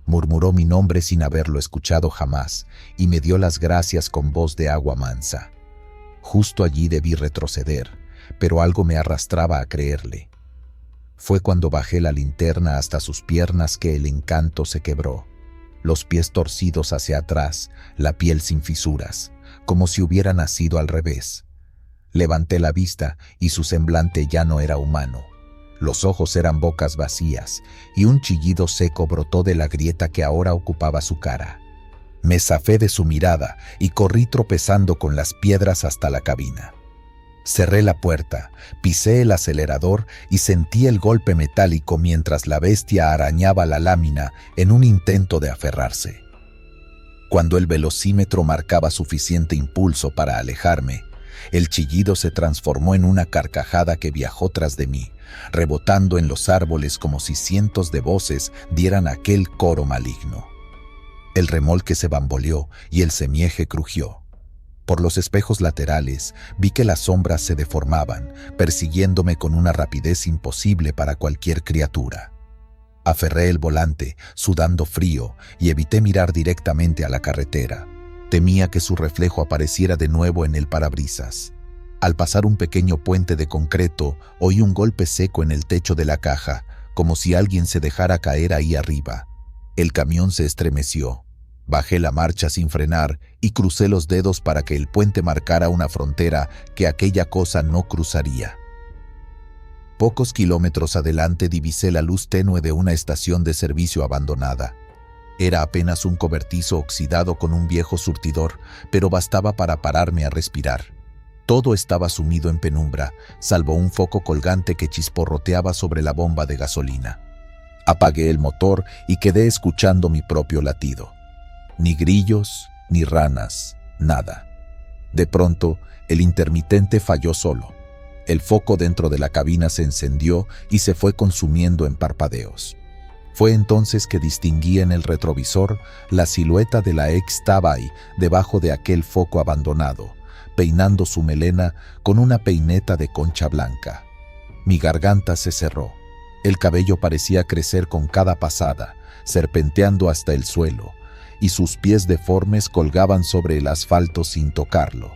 Murmuró mi nombre sin haberlo escuchado jamás y me dio las gracias con voz de agua mansa. Justo allí debí retroceder, pero algo me arrastraba a creerle. Fue cuando bajé la linterna hasta sus piernas que el encanto se quebró. Los pies torcidos hacia atrás, la piel sin fisuras, como si hubiera nacido al revés. Levanté la vista y su semblante ya no era humano. Los ojos eran bocas vacías y un chillido seco brotó de la grieta que ahora ocupaba su cara. Me zafé de su mirada y corrí tropezando con las piedras hasta la cabina. Cerré la puerta, pisé el acelerador y sentí el golpe metálico mientras la bestia arañaba la lámina en un intento de aferrarse. Cuando el velocímetro marcaba suficiente impulso para alejarme, el chillido se transformó en una carcajada que viajó tras de mí, rebotando en los árboles como si cientos de voces dieran aquel coro maligno. El remolque se bamboleó y el semieje crujió. Por los espejos laterales vi que las sombras se deformaban, persiguiéndome con una rapidez imposible para cualquier criatura. Aferré el volante, sudando frío, y evité mirar directamente a la carretera. Temía que su reflejo apareciera de nuevo en el parabrisas. Al pasar un pequeño puente de concreto, oí un golpe seco en el techo de la caja, como si alguien se dejara caer ahí arriba. El camión se estremeció. Bajé la marcha sin frenar y crucé los dedos para que el puente marcara una frontera que aquella cosa no cruzaría. Pocos kilómetros adelante divisé la luz tenue de una estación de servicio abandonada. Era apenas un cobertizo oxidado con un viejo surtidor, pero bastaba para pararme a respirar. Todo estaba sumido en penumbra, salvo un foco colgante que chisporroteaba sobre la bomba de gasolina. Apagué el motor y quedé escuchando mi propio latido. Ni grillos, ni ranas, nada. De pronto, el intermitente falló solo. El foco dentro de la cabina se encendió y se fue consumiendo en parpadeos. Fue entonces que distinguí en el retrovisor la silueta de la ex Tabay debajo de aquel foco abandonado, peinando su melena con una peineta de concha blanca. Mi garganta se cerró. El cabello parecía crecer con cada pasada, serpenteando hasta el suelo, y sus pies deformes colgaban sobre el asfalto sin tocarlo.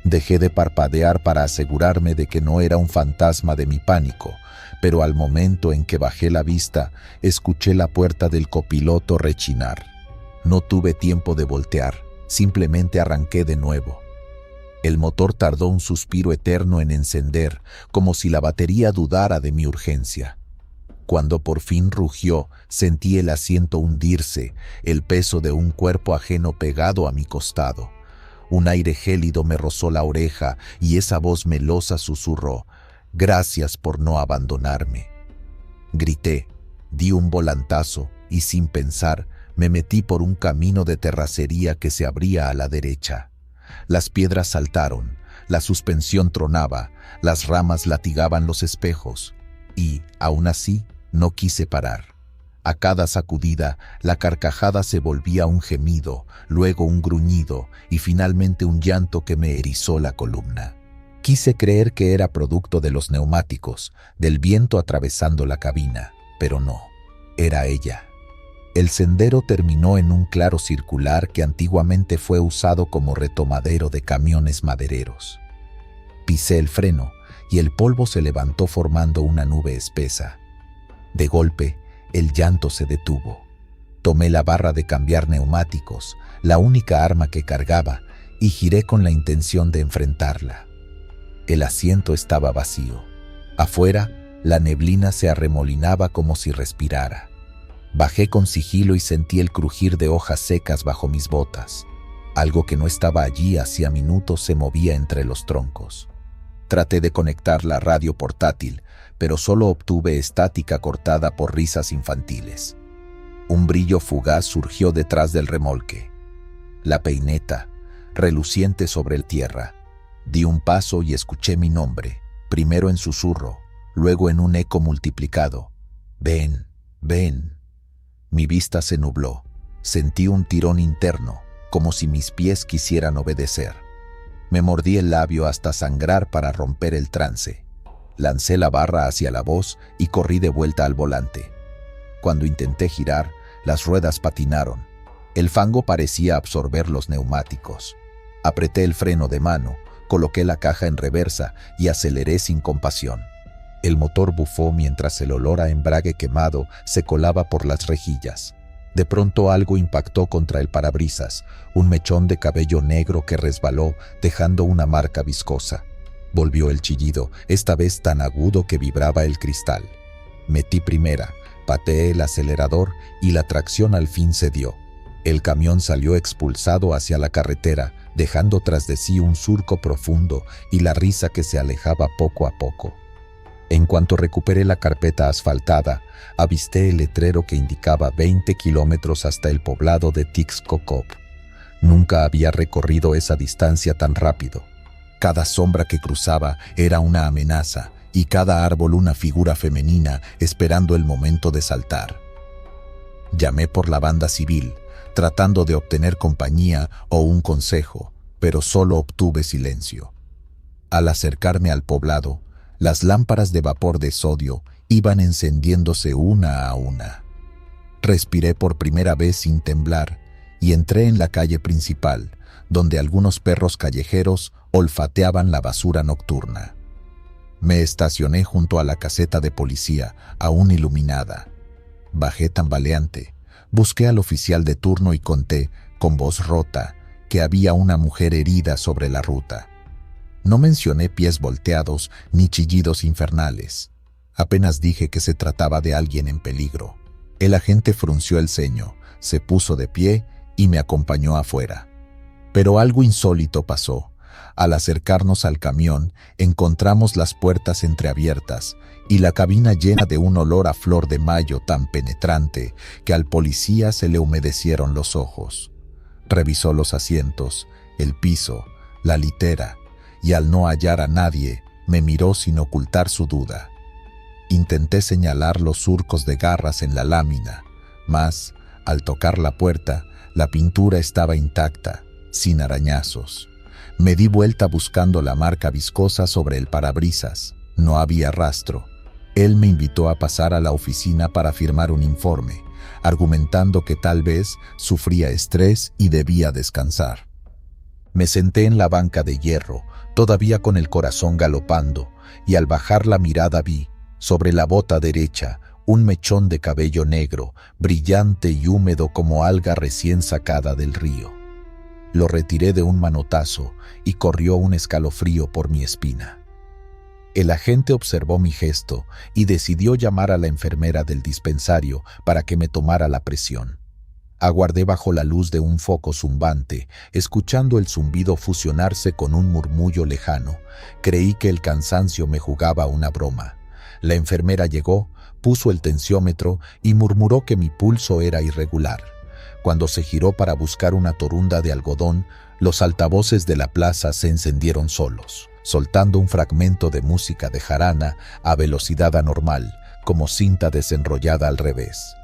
Dejé de parpadear para asegurarme de que no era un fantasma de mi pánico, pero al momento en que bajé la vista, escuché la puerta del copiloto rechinar. No tuve tiempo de voltear, simplemente arranqué de nuevo. El motor tardó un suspiro eterno en encender, como si la batería dudara de mi urgencia. Cuando por fin rugió, sentí el asiento hundirse, el peso de un cuerpo ajeno pegado a mi costado. Un aire gélido me rozó la oreja y esa voz melosa susurró: «Gracias por no abandonarme». Grité, di un volantazo y sin pensar me metí por un camino de terracería que se abría a la derecha. Las piedras saltaron, la suspensión tronaba, las ramas latigaban los espejos y, aún así, no quise parar. A cada sacudida, la carcajada se volvía un gemido, luego un gruñido y finalmente un llanto que me erizó la columna. Quise creer que era producto de los neumáticos, del viento atravesando la cabina, pero no, era ella. El sendero terminó en un claro circular que antiguamente fue usado como retomadero de camiones madereros. Pisé el freno y el polvo se levantó formando una nube espesa. De golpe, el llanto se detuvo. Tomé la barra de cambiar neumáticos, la única arma que cargaba, y giré con la intención de enfrentarla. El asiento estaba vacío. Afuera, la neblina se arremolinaba como si respirara. Bajé con sigilo y sentí el crujir de hojas secas bajo mis botas. Algo que no estaba allí hacía minutos se movía entre los troncos. Traté de conectar la radio portátil, pero solo obtuve estática cortada por risas infantiles. Un brillo fugaz surgió detrás del remolque. La peineta, reluciente sobre el tierra. Di un paso y escuché mi nombre, primero en susurro, luego en un eco multiplicado. «Ven, ven». Mi vista se nubló. Sentí un tirón interno, como si mis pies quisieran obedecer. Me mordí el labio hasta sangrar para romper el trance. Lancé la barra hacia la voz y corrí de vuelta al volante. Cuando intenté girar, las ruedas patinaron. El fango parecía absorber los neumáticos. Apreté el freno de mano, coloqué la caja en reversa y aceleré sin compasión. El motor bufó mientras el olor a embrague quemado se colaba por las rejillas. De pronto algo impactó contra el parabrisas, un mechón de cabello negro que resbaló, dejando una marca viscosa. Volvió el chillido, esta vez tan agudo que vibraba el cristal. Metí primera, pateé el acelerador y la tracción al fin cedió. El camión salió expulsado hacia la carretera, dejando tras de sí un surco profundo y la risa que se alejaba poco a poco. En cuanto recuperé la carpeta asfaltada, avisté el letrero que indicaba 20 kilómetros hasta el poblado de Tixkokop. Nunca había recorrido esa distancia tan rápido. Cada sombra que cruzaba era una amenaza y cada árbol una figura femenina esperando el momento de saltar. Llamé por la banda civil, tratando de obtener compañía o un consejo, pero solo obtuve silencio. Al acercarme al poblado, las lámparas de vapor de sodio iban encendiéndose una a una. Respiré por primera vez sin temblar y entré en la calle principal, donde algunos perros callejeros olfateaban la basura nocturna. Me estacioné junto a la caseta de policía, aún iluminada. Bajé tambaleante, busqué al oficial de turno y conté, con voz rota, que había una mujer herida sobre la ruta. No mencioné pies volteados ni chillidos infernales. Apenas dije que se trataba de alguien en peligro. El agente frunció el ceño, se puso de pie y me acompañó afuera. Pero algo insólito pasó. Al acercarnos al camión, encontramos las puertas entreabiertas y la cabina llena de un olor a flor de mayo tan penetrante que al policía se le humedecieron los ojos. Revisó los asientos, el piso, la litera, y al no hallar a nadie, me miró sin ocultar su duda. Intenté señalar los surcos de garras en la lámina, mas, al tocar la puerta, la pintura estaba intacta, sin arañazos. Me di vuelta buscando la marca viscosa sobre el parabrisas. No había rastro. Él me invitó a pasar a la oficina para firmar un informe, argumentando que tal vez sufría estrés y debía descansar. Me senté en la banca de hierro, todavía con el corazón galopando, y al bajar la mirada vi, sobre la bota derecha, un mechón de cabello negro, brillante y húmedo como alga recién sacada del río. Lo retiré de un manotazo y corrió un escalofrío por mi espina. El agente observó mi gesto y decidió llamar a la enfermera del dispensario para que me tomara la presión. Aguardé bajo la luz de un foco zumbante, escuchando el zumbido fusionarse con un murmullo lejano. Creí que el cansancio me jugaba una broma. La enfermera llegó, puso el tensiómetro y murmuró que mi pulso era irregular. Cuando se giró para buscar una torunda de algodón, los altavoces de la plaza se encendieron solos, soltando un fragmento de música de jarana a velocidad anormal, como cinta desenrollada al revés.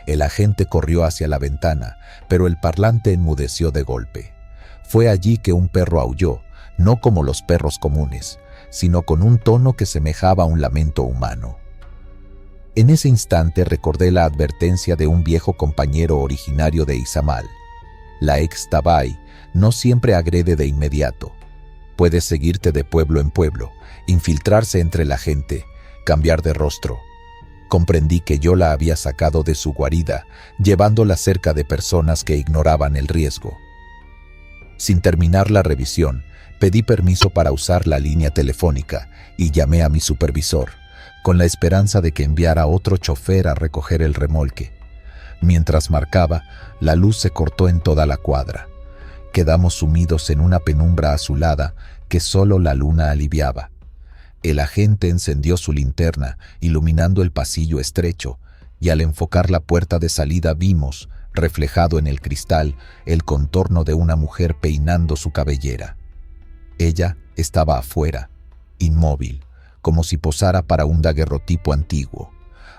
El agente corrió hacia la ventana, pero el parlante enmudeció de golpe. Fue allí que un perro aulló, no como los perros comunes, sino con un tono que semejaba a un lamento humano. En ese instante recordé la advertencia de un viejo compañero originario de Izamal. La ex Tabay no siempre agrede de inmediato. Puede seguirte de pueblo en pueblo, infiltrarse entre la gente, cambiar de rostro. Comprendí que yo la había sacado de su guarida, llevándola cerca de personas que ignoraban el riesgo. Sin terminar la revisión, pedí permiso para usar la línea telefónica y llamé a mi supervisor, con la esperanza de que enviara otro chofer a recoger el remolque. Mientras marcaba, la luz se cortó en toda la cuadra. Quedamos sumidos en una penumbra azulada que solo la luna aliviaba. El agente encendió su linterna, iluminando el pasillo estrecho, y al enfocar la puerta de salida vimos, reflejado en el cristal, el contorno de una mujer peinando su cabellera. Ella estaba afuera, inmóvil, como si posara para un daguerrotipo antiguo.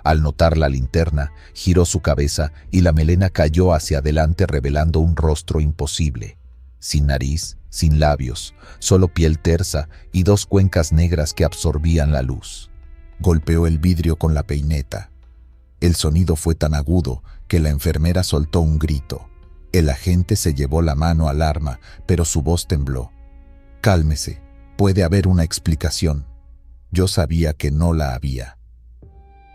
Al notar la linterna, giró su cabeza y la melena cayó hacia adelante revelando un rostro imposible. Sin nariz, sin labios, solo piel tersa y dos cuencas negras que absorbían la luz. Golpeó el vidrio con la peineta. El sonido fue tan agudo que la enfermera soltó un grito. El agente se llevó la mano al arma, pero su voz tembló. «Cálmese, Puede haber una explicación. Yo sabía que no la había.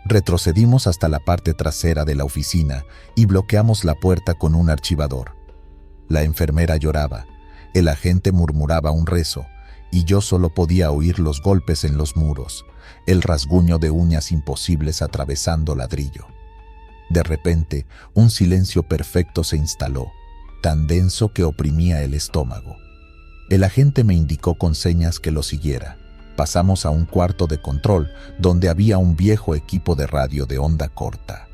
Retrocedimos hasta la parte trasera de la oficina y bloqueamos la puerta con un archivador. La enfermera lloraba, el agente murmuraba un rezo, y yo solo podía oír los golpes en los muros, el rasguño de uñas imposibles atravesando ladrillo. De repente, un silencio perfecto se instaló, tan denso que oprimía el estómago. El agente me indicó con señas que lo siguiera. Pasamos a un cuarto de control donde había un viejo equipo de radio de onda corta.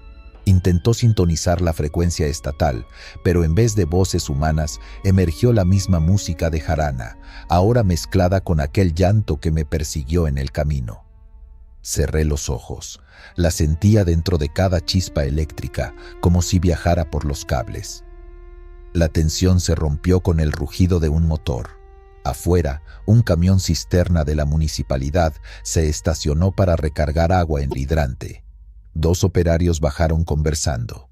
Intentó sintonizar la frecuencia estatal, pero en vez de voces humanas emergió la misma música de jarana, ahora mezclada con aquel llanto que me persiguió en el camino. Cerré los ojos. La sentía dentro de cada chispa eléctrica, como si viajara por los cables. La tensión se rompió con el rugido de un motor. Afuera, un camión cisterna de la municipalidad se estacionó para recargar agua en el hidrante. 2 operarios bajaron conversando.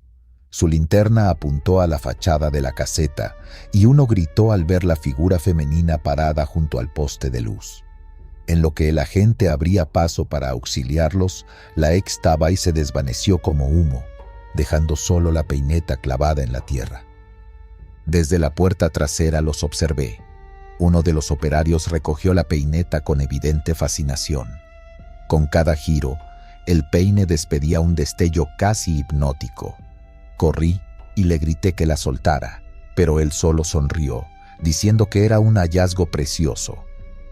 Su linterna apuntó a la fachada de la caseta y uno gritó al ver la figura femenina parada junto al poste de luz. En lo que el agente abría paso para auxiliarlos, la ex Tabay se desvaneció como humo, dejando solo la peineta clavada en la tierra. Desde la puerta trasera los observé. Uno de los operarios recogió la peineta con evidente fascinación. Con cada giro, el peine despedía un destello casi hipnótico. Corrí y le grité que la soltara, pero él solo sonrió, diciendo que era un hallazgo precioso.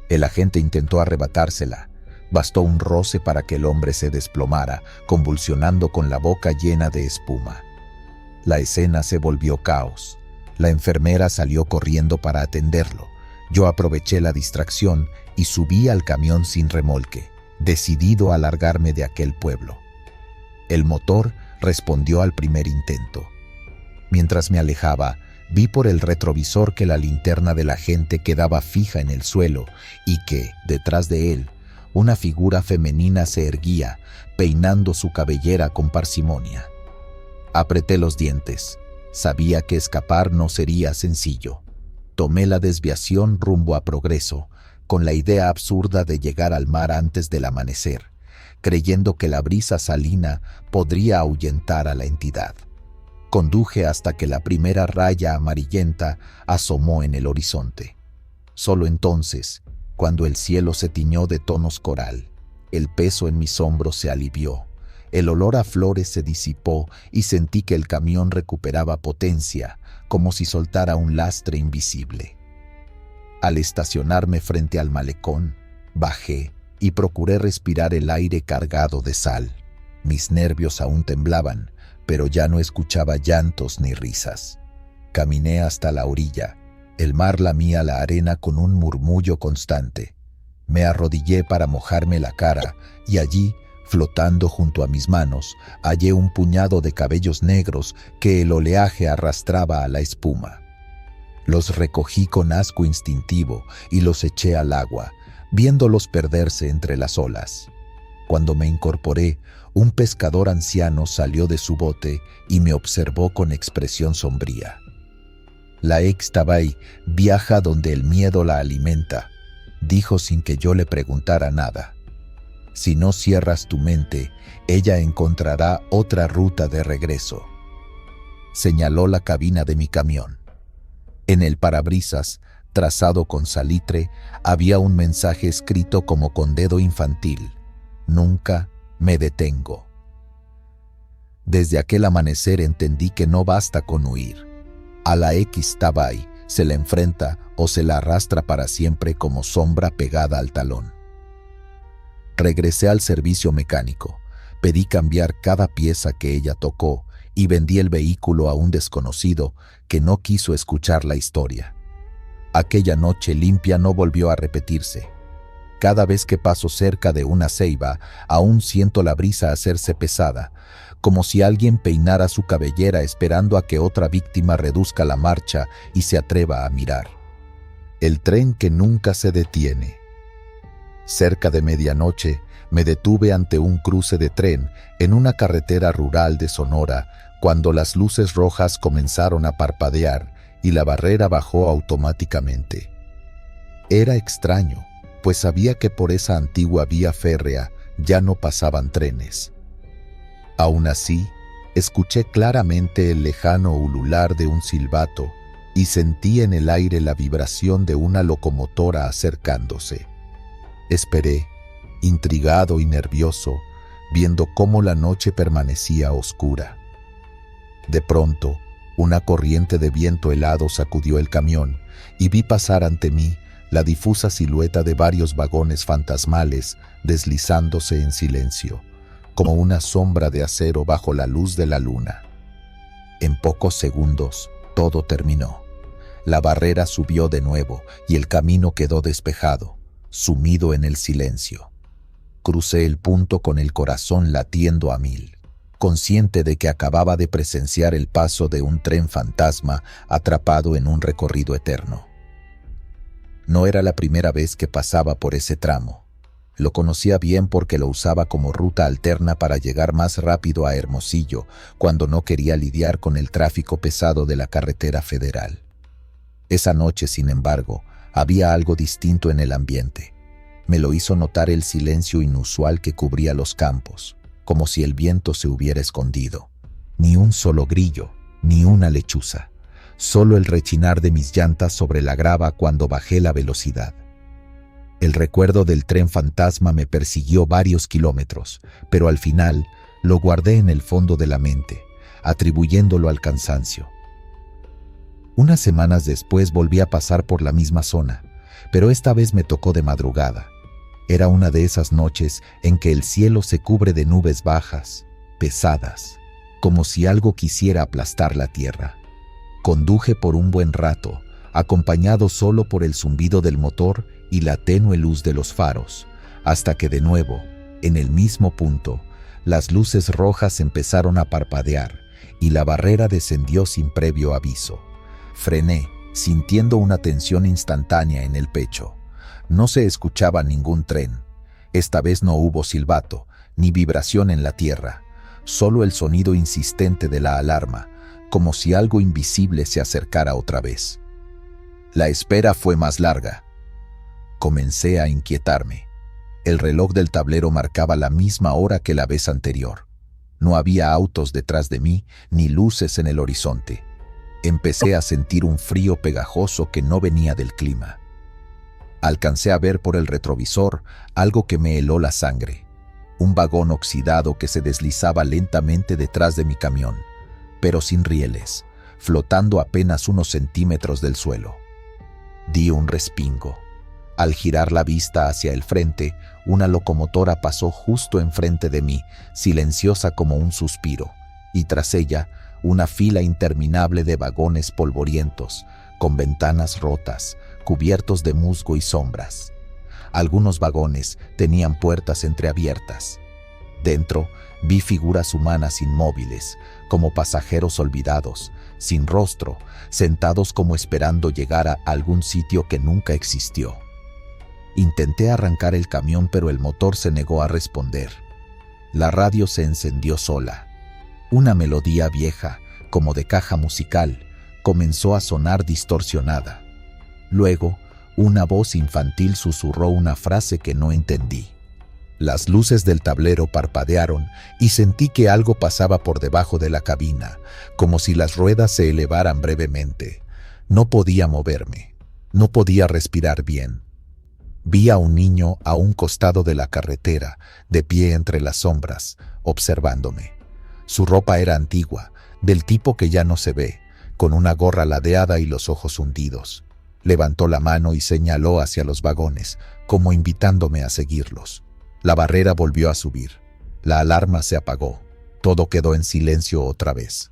El agente intentó arrebatársela. Bastó un roce para que el hombre se desplomara, convulsionando con la boca llena de espuma. La escena se volvió caos. La enfermera salió corriendo para atenderlo. Yo aproveché la distracción y subí al camión sin remolque, decidido a largarme de aquel pueblo. El motor respondió al primer intento. Mientras me alejaba, vi por el retrovisor que la linterna del agente quedaba fija en el suelo y que, detrás de él, una figura femenina se erguía, peinando su cabellera con parsimonia. Apreté los dientes. Sabía que escapar no sería sencillo. Tomé la desviación rumbo a Progreso, con la idea absurda de llegar al mar antes del amanecer, creyendo que la brisa salina podría ahuyentar a la entidad. Conduje hasta que la primera raya amarillenta asomó en el horizonte. Solo entonces, cuando el cielo se tiñó de tonos coral, el peso en mis hombros se alivió, el olor a flores se disipó y sentí que el camión recuperaba potencia, como si soltara un lastre invisible. Al estacionarme frente al malecón, bajé y procuré respirar el aire cargado de sal. Mis nervios aún temblaban, pero ya no escuchaba llantos ni risas. Caminé hasta la orilla. El mar lamía la arena con un murmullo constante. Me arrodillé para mojarme la cara y allí, flotando junto a mis manos, hallé un puñado de cabellos negros que el oleaje arrastraba a la espuma. Los recogí con asco instintivo y los eché al agua, viéndolos perderse entre las olas. Cuando me incorporé, un pescador anciano salió de su bote y me observó con expresión sombría. La ex Tabay viaja donde el miedo la alimenta, dijo sin que yo le preguntara nada. Si no cierras tu mente, ella encontrará otra ruta de regreso. Señaló la cabina de mi camión. En el parabrisas, trazado con salitre, había un mensaje escrito como con dedo infantil: Nunca me detengo. Desde aquel amanecer entendí que no basta con huir. A la ex Tabay se la enfrenta o se la arrastra para siempre como sombra pegada al talón. Regresé al servicio mecánico, pedí cambiar cada pieza que ella tocó y vendí el vehículo a un desconocido que no quiso escuchar la historia. Aquella noche limpia no volvió a repetirse. Cada vez que paso cerca de una ceiba, aún siento la brisa hacerse pesada, como si alguien peinara su cabellera esperando a que otra víctima reduzca la marcha y se atreva a mirar. El tren que nunca se detiene. Cerca de medianoche, me detuve ante un cruce de tren en una carretera rural de Sonora cuando las luces rojas comenzaron a parpadear y la barrera bajó automáticamente. Era extraño. pues sabía que por esa antigua vía férrea ya no pasaban trenes. Aún así, escuché claramente el lejano ulular de un silbato y sentí en el aire la vibración de una locomotora acercándose. Esperé, intrigado y nervioso, viendo cómo la noche permanecía oscura. De pronto, una corriente de viento helado sacudió el camión y vi pasar ante mí la difusa silueta de varios vagones fantasmales deslizándose en silencio, como una sombra de acero bajo la luz de la luna. En pocos segundos, todo terminó. La barrera subió de nuevo y el camino quedó despejado, sumido en el silencio. Crucé el punto con el corazón latiendo a 1000, consciente de que acababa de presenciar el paso de un tren fantasma atrapado en un recorrido eterno. No era la primera vez que pasaba por ese tramo. Lo conocía bien porque lo usaba como ruta alterna para llegar más rápido a Hermosillo cuando no quería lidiar con el tráfico pesado de la carretera federal. Esa noche, sin embargo, había algo distinto en el ambiente. Me lo hizo notar el silencio inusual que cubría los campos, como si el viento se hubiera escondido. Ni un solo grillo, ni una lechuza. Solo el rechinar de mis llantas sobre la grava cuando bajé la velocidad. El recuerdo del tren fantasma me persiguió varios kilómetros, pero al final lo guardé en el fondo de la mente, atribuyéndolo al cansancio. Unas semanas después volví a pasar por la misma zona, pero esta vez me tocó de madrugada. Era una de esas noches en que el cielo se cubre de nubes bajas, pesadas, como si algo quisiera aplastar la tierra. Conduje por un buen rato, acompañado solo por el zumbido del motor y la tenue luz de los faros, hasta que de nuevo, en el mismo punto, las luces rojas empezaron a parpadear y la barrera descendió sin previo aviso. Frené, sintiendo una tensión instantánea en el pecho. No se escuchaba ningún tren. Esta vez no hubo silbato, ni vibración en la tierra, solo el sonido insistente de la alarma, como si algo invisible se acercara otra vez. La espera fue más larga. Comencé a inquietarme. El reloj del tablero marcaba la misma hora que la vez anterior. No había autos detrás de mí, ni luces en el horizonte. Empecé a sentir un frío pegajoso que no venía del clima. Alcancé a ver por el retrovisor algo que me heló la sangre. Un vagón oxidado que se deslizaba lentamente detrás de mi camión, pero sin rieles, flotando apenas unos centímetros del suelo. Di un respingo. Al girar la vista hacia el frente, una locomotora pasó justo enfrente de mí, silenciosa como un suspiro, y tras ella, una fila interminable de vagones polvorientos, con ventanas rotas, cubiertos de musgo y sombras. Algunos vagones tenían puertas entreabiertas. Dentro vi figuras humanas inmóviles, como pasajeros olvidados, sin rostro, sentados como esperando llegar a algún sitio que nunca existió. Intenté arrancar el camión, pero el motor se negó a responder. La radio se encendió sola. Una melodía vieja, como de caja musical, comenzó a sonar distorsionada. Luego, una voz infantil susurró una frase que no entendí. Las luces del tablero parpadearon y sentí que algo pasaba por debajo de la cabina, como si las ruedas se elevaran brevemente. No podía moverme, no podía respirar bien. Vi a un niño a un costado de la carretera, de pie entre las sombras, observándome. Su ropa era antigua, del tipo que ya no se ve, con una gorra ladeada y los ojos hundidos. Levantó la mano y señaló hacia los vagones, como invitándome a seguirlos. La barrera volvió a subir. La alarma se apagó. Todo quedó en silencio otra vez.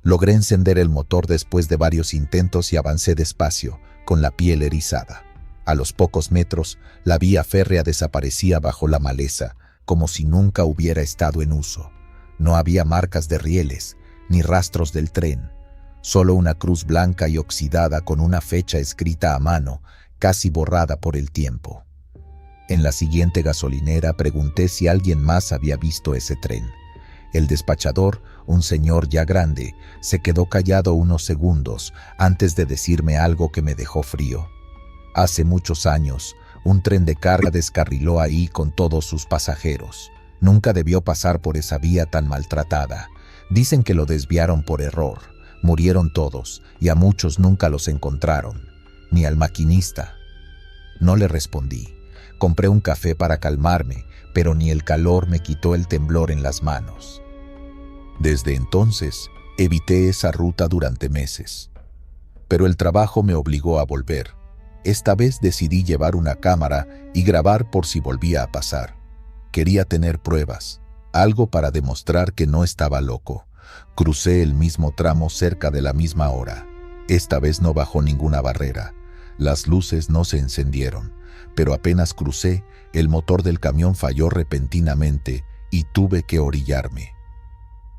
Logré encender el motor después de varios intentos y avancé despacio, con la piel erizada. A los pocos metros, la vía férrea desaparecía bajo la maleza, como si nunca hubiera estado en uso. No había marcas de rieles, ni rastros del tren. Solo una cruz blanca y oxidada con una fecha escrita a mano, casi borrada por el tiempo. En la siguiente gasolinera pregunté si alguien más había visto ese tren. El despachador, un señor ya grande, se quedó callado unos segundos antes de decirme algo que me dejó frío. Hace muchos años, Un tren de carga descarriló ahí con todos sus pasajeros. Nunca debió pasar por esa vía tan maltratada. Dicen que lo desviaron por error. Murieron todos, y a muchos nunca los encontraron, ni al maquinista. No le respondí. Compré un café para calmarme, pero ni el calor me quitó el temblor en las manos. Desde entonces, evité esa ruta durante meses. Pero el trabajo me obligó a volver. Esta vez decidí llevar una cámara y grabar por si volvía a pasar. Quería tener pruebas, algo para demostrar que no estaba loco. Crucé el mismo tramo cerca de la misma hora. Esta vez no bajó ninguna barrera. Las luces no se encendieron, pero apenas crucé, el motor del camión falló repentinamente y tuve que orillarme.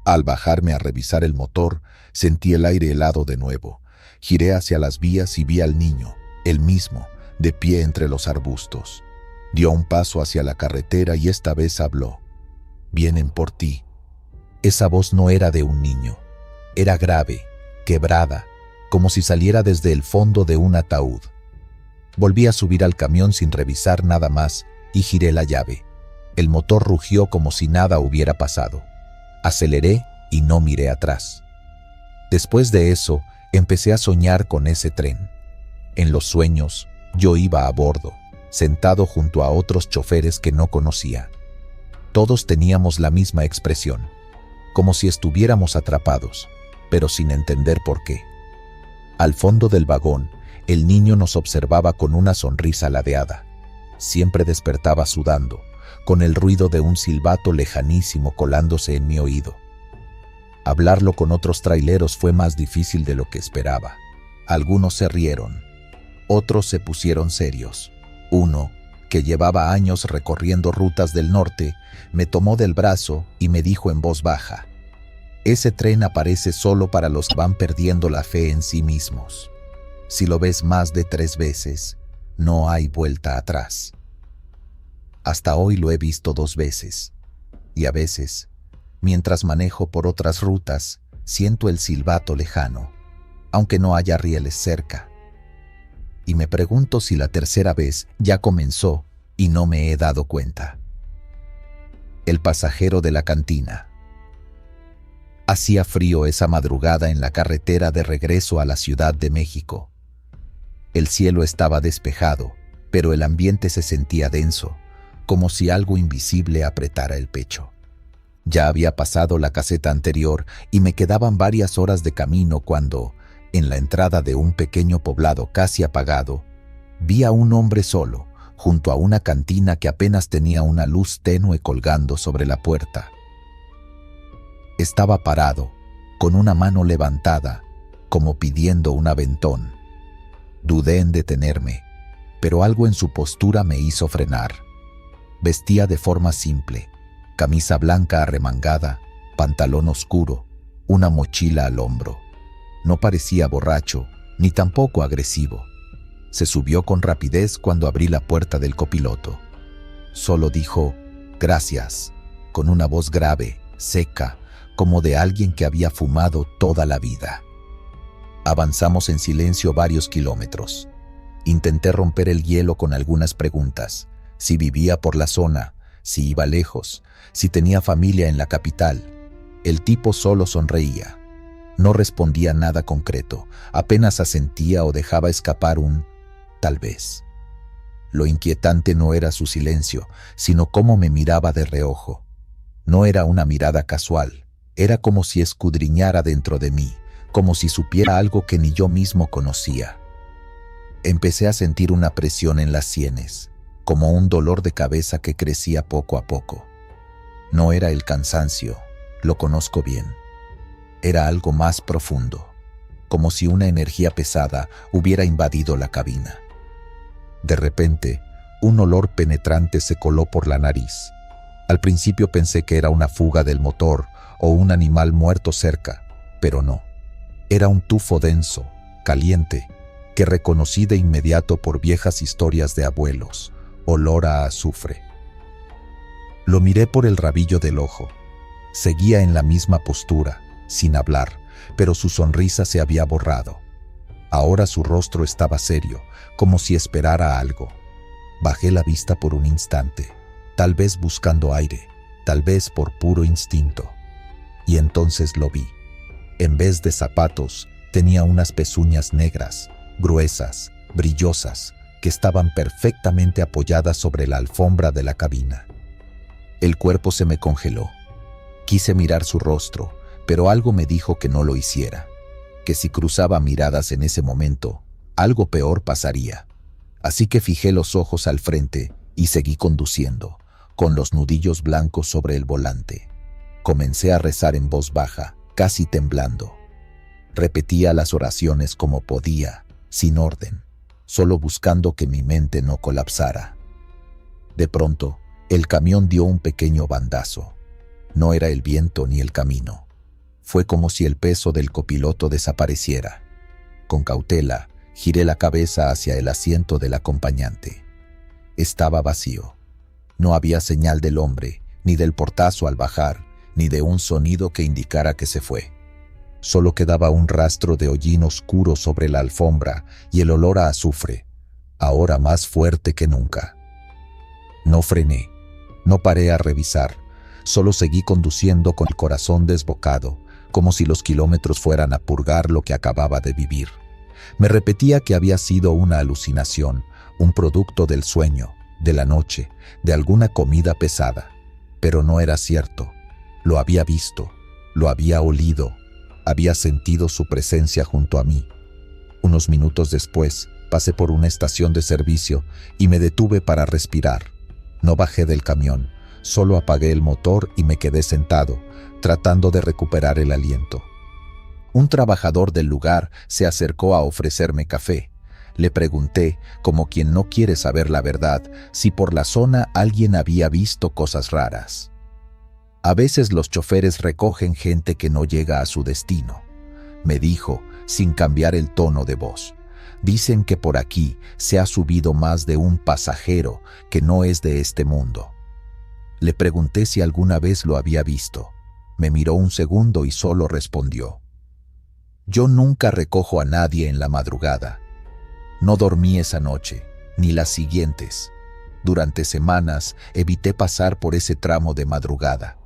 Al bajarme a revisar el motor, sentí el aire helado de nuevo. Giré hacia las vías y vi al niño, el mismo, de pie entre los arbustos. Dio un paso hacia la carretera y esta vez habló. «Vienen por ti». Esa voz no era de un niño. Era grave, quebrada, como si saliera desde el fondo de un ataúd. Volví a subir al camión sin revisar nada más y giré la llave. El motor rugió como si nada hubiera pasado. Aceleré y no miré atrás. Después de eso, empecé a soñar con ese tren. En los sueños, yo iba a bordo, sentado junto a otros choferes que no conocía. Todos teníamos la misma expresión, como si estuviéramos atrapados, pero sin entender por qué. Al fondo del vagón, el niño nos observaba con una sonrisa ladeada. Siempre despertaba sudando, con el ruido de un silbato lejanísimo colándose en mi oído. Hablarlo con otros traileros fue más difícil de lo que esperaba. Algunos se rieron, otros se pusieron serios. Uno, que llevaba años recorriendo rutas del norte, me tomó del brazo y me dijo en voz baja: «Ese tren aparece solo para los que van perdiendo la fe en sí mismos. Si lo ves más de 3 veces, no hay vuelta atrás». Hasta hoy lo he visto 2 veces, y a veces, mientras manejo por otras rutas, siento el silbato lejano, aunque no haya rieles cerca. Y me pregunto si la tercera vez ya comenzó y no me he dado cuenta. El pasajero de la cantina. Hacía frío esa madrugada en la carretera de regreso a la Ciudad de México. El cielo estaba despejado, pero el ambiente se sentía denso, como si algo invisible apretara el pecho. Ya había pasado la caseta anterior y me quedaban varias horas de camino cuando, en la entrada de un pequeño poblado casi apagado, vi a un hombre solo, junto a una cantina que apenas tenía una luz tenue colgando sobre la puerta. Estaba parado, con una mano levantada, como pidiendo un aventón. Dudé en detenerme, pero algo en su postura me hizo frenar. Vestía de forma simple, camisa blanca arremangada, pantalón oscuro, una mochila al hombro. No parecía borracho, ni tampoco agresivo. Se subió con rapidez cuando abrí la puerta del copiloto. Solo dijo «Gracias», con una voz grave, seca, como de alguien que había fumado toda la vida. Avanzamos en silencio varios kilómetros. Intenté romper el hielo con algunas preguntas: si vivía por la zona, si iba lejos, si tenía familia en la capital. El tipo solo sonreía. No respondía nada concreto, apenas asentía o dejaba escapar un «tal vez». Lo inquietante no era su silencio, sino cómo me miraba de reojo. No era una mirada casual, era como si escudriñara dentro de mí, como si supiera algo que ni yo mismo conocía. Empecé a sentir una presión en las sienes, como un dolor de cabeza que crecía poco a poco. No era el cansancio, lo conozco bien. Era algo más profundo, como si una energía pesada hubiera invadido la cabina. De repente, un olor penetrante se coló por la nariz. Al principio pensé que era una fuga del motor o un animal muerto cerca, pero no. Era un tufo denso, caliente, que reconocí de inmediato por viejas historias de abuelos, olor a azufre. Lo miré por el rabillo del ojo. Seguía en la misma postura, sin hablar, pero su sonrisa se había borrado. Ahora su rostro estaba serio, como si esperara algo. Bajé la vista por un instante, tal vez buscando aire, tal vez por puro instinto. Y entonces lo vi. En vez de zapatos, tenía unas pezuñas negras, gruesas, brillosas, que estaban perfectamente apoyadas sobre la alfombra de la cabina. El cuerpo se me congeló. Quise mirar su rostro, pero algo me dijo que no lo hiciera, que si cruzaba miradas en ese momento, algo peor pasaría. Así que fijé los ojos al frente y seguí conduciendo, con los nudillos blancos sobre el volante. Comencé a rezar en voz baja, casi temblando. Repetía las oraciones como podía, sin orden, solo buscando que mi mente no colapsara. De pronto, el camión dio un pequeño bandazo. No era el viento ni el camino. Fue como si el peso del copiloto desapareciera. Con cautela, giré la cabeza hacia el asiento del acompañante. Estaba vacío. No había señal del hombre, ni del portazo al bajar, ni de un sonido que indicara que se fue. Solo quedaba un rastro de hollín oscuro sobre la alfombra y el olor a azufre, ahora más fuerte que nunca. No frené, no paré a revisar, solo seguí conduciendo con el corazón desbocado, como si los kilómetros fueran a purgar lo que acababa de vivir. Me repetía que había sido una alucinación, un producto del sueño, de la noche, de alguna comida pesada. Pero no era cierto. Lo había visto, lo había olido, había sentido su presencia junto a mí. Unos minutos después, pasé por una estación de servicio y me detuve para respirar. No bajé del camión, solo apagué el motor y me quedé sentado, tratando de recuperar el aliento. Un trabajador del lugar se acercó a ofrecerme café. Le pregunté, como quien no quiere saber la verdad, si por la zona alguien había visto cosas raras. A veces los choferes recogen gente que no llega a su destino, me dijo, sin cambiar el tono de voz. Dicen que por aquí se ha subido más de un pasajero que no es de este mundo. Le pregunté si alguna vez lo había visto. Me miró un segundo y solo respondió: yo nunca recojo a nadie en la madrugada. No dormí esa noche, ni las siguientes. Durante semanas evité pasar por ese tramo de madrugada.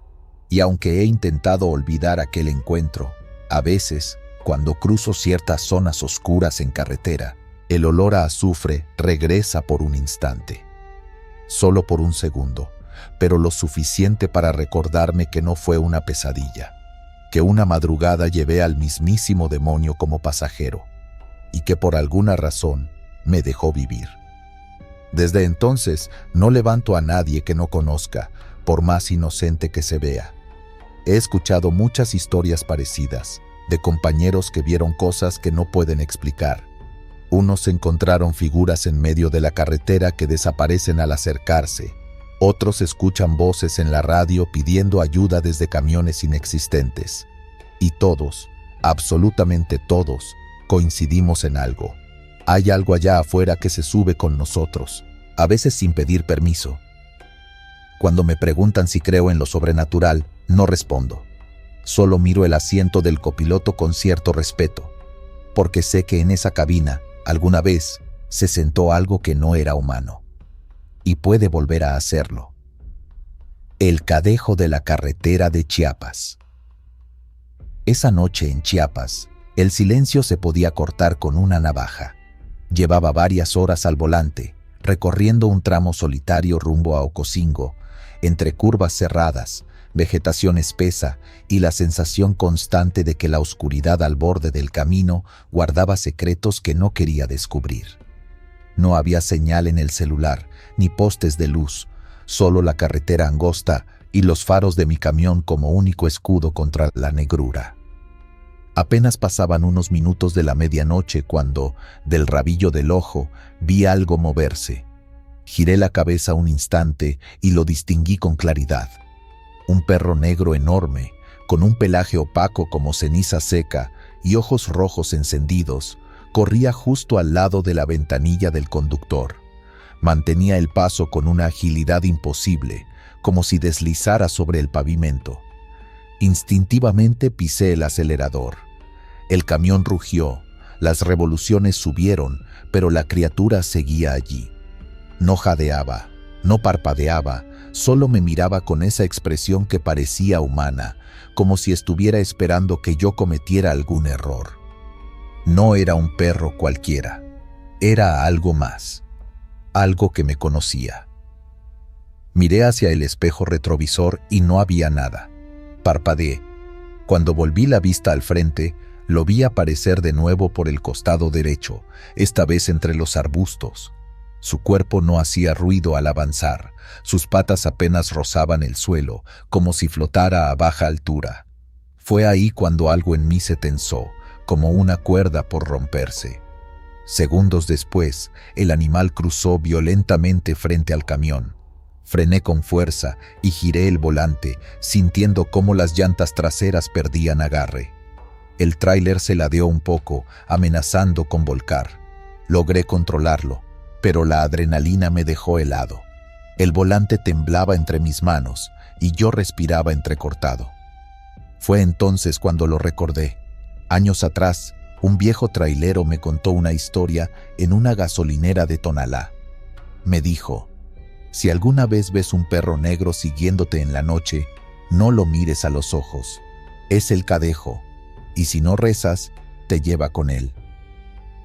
Y aunque he intentado olvidar aquel encuentro, a veces, cuando cruzo ciertas zonas oscuras en carretera, el olor a azufre regresa por un instante. Solo por un segundo, pero lo suficiente para recordarme que no fue una pesadilla, que una madrugada llevé al mismísimo demonio como pasajero, y que por alguna razón me dejó vivir. Desde entonces no levanto a nadie que no conozca, por más inocente que se vea. He escuchado muchas historias parecidas, de compañeros que vieron cosas que no pueden explicar. Unos encontraron figuras en medio de la carretera que desaparecen al acercarse. Otros escuchan voces en la radio pidiendo ayuda desde camiones inexistentes. Y todos, absolutamente todos, coincidimos en algo. Hay algo allá afuera que se sube con nosotros, a veces sin pedir permiso. Cuando me preguntan si creo en lo sobrenatural, no respondo. Solo miro el asiento del copiloto con cierto respeto, porque sé que en esa cabina, alguna vez, se sentó algo que no era humano. Y puede volver a hacerlo. El cadejo de la carretera de Chiapas. Esa noche en Chiapas, el silencio se podía cortar con una navaja. Llevaba varias horas al volante, recorriendo un tramo solitario rumbo a Ocosingo, entre curvas cerradas, vegetación espesa y la sensación constante de que la oscuridad al borde del camino guardaba secretos que no quería descubrir. No había señal en el celular, ni postes de luz, solo la carretera angosta y los faros de mi camión como único escudo contra la negrura. Apenas pasaban unos minutos de la medianoche cuando, del rabillo del ojo, vi algo moverse. Giré la cabeza un instante y lo distinguí con claridad. Un perro negro enorme, con un pelaje opaco como ceniza seca y ojos rojos encendidos, corría justo al lado de la ventanilla del conductor. Mantenía el paso con una agilidad imposible, como si deslizara sobre el pavimento. Instintivamente pisé el acelerador. El camión rugió, las revoluciones subieron, pero la criatura seguía allí. No jadeaba, no parpadeaba, solo me miraba con esa expresión que parecía humana, como si estuviera esperando que yo cometiera algún error. No era un perro cualquiera, era algo más, algo que me conocía. Miré hacia el espejo retrovisor y no había nada. Parpadeé. Cuando volví la vista al frente, lo vi aparecer de nuevo por el costado derecho, esta vez entre los arbustos. Su cuerpo no hacía ruido al avanzar, sus patas apenas rozaban el suelo, como si flotara a baja altura. Fue ahí cuando algo en mí se tensó, como una cuerda por romperse. Segundos después, el animal cruzó violentamente frente al camión. Frené con fuerza y giré el volante, sintiendo cómo las llantas traseras perdían agarre. El tráiler se ladeó un poco, amenazando con volcar. Logré controlarlo, pero la adrenalina me dejó helado. El volante temblaba entre mis manos y yo respiraba entrecortado. Fue entonces cuando lo recordé. Años atrás, un viejo trailero me contó una historia en una gasolinera de Tonalá. Me dijo: si alguna vez ves un perro negro siguiéndote en la noche, no lo mires a los ojos. Es el cadejo, y si no rezas, te lleva con él.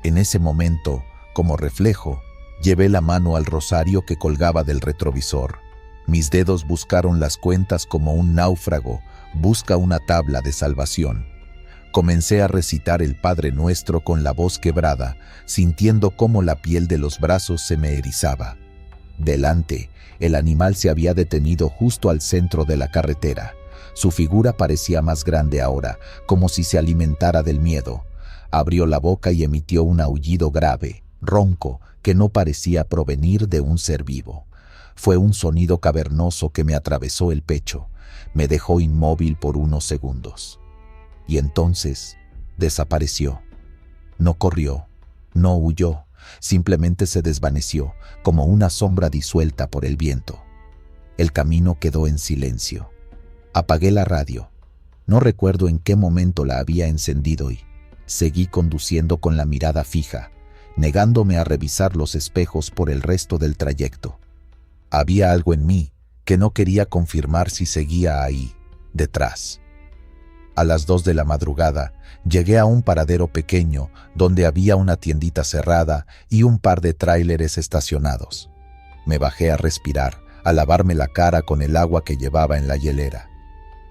En ese momento, como reflejo, llevé la mano al rosario que colgaba del retrovisor. Mis dedos buscaron las cuentas como un náufrago busca una tabla de salvación. Comencé a recitar el Padre Nuestro con la voz quebrada, sintiendo cómo la piel de los brazos se me erizaba. Delante, el animal se había detenido justo al centro de la carretera. Su figura parecía más grande ahora, como si se alimentara del miedo. Abrió la boca y emitió un aullido grave, ronco, que no parecía provenir de un ser vivo. Fue un sonido cavernoso que me atravesó el pecho. Me dejó inmóvil por unos segundos. Y entonces desapareció. No corrió, no huyó. Simplemente se desvaneció, como una sombra disuelta por el viento. El camino quedó en silencio. Apagué la radio. No recuerdo en qué momento la había encendido y seguí conduciendo con la mirada fija, negándome a revisar los espejos por el resto del trayecto. Había algo en mí que no quería confirmar si seguía ahí, detrás. A las 2 de la madrugada, llegué a un paradero pequeño donde había una tiendita cerrada y un par de tráileres estacionados. Me bajé a respirar, a lavarme la cara con el agua que llevaba en la hielera.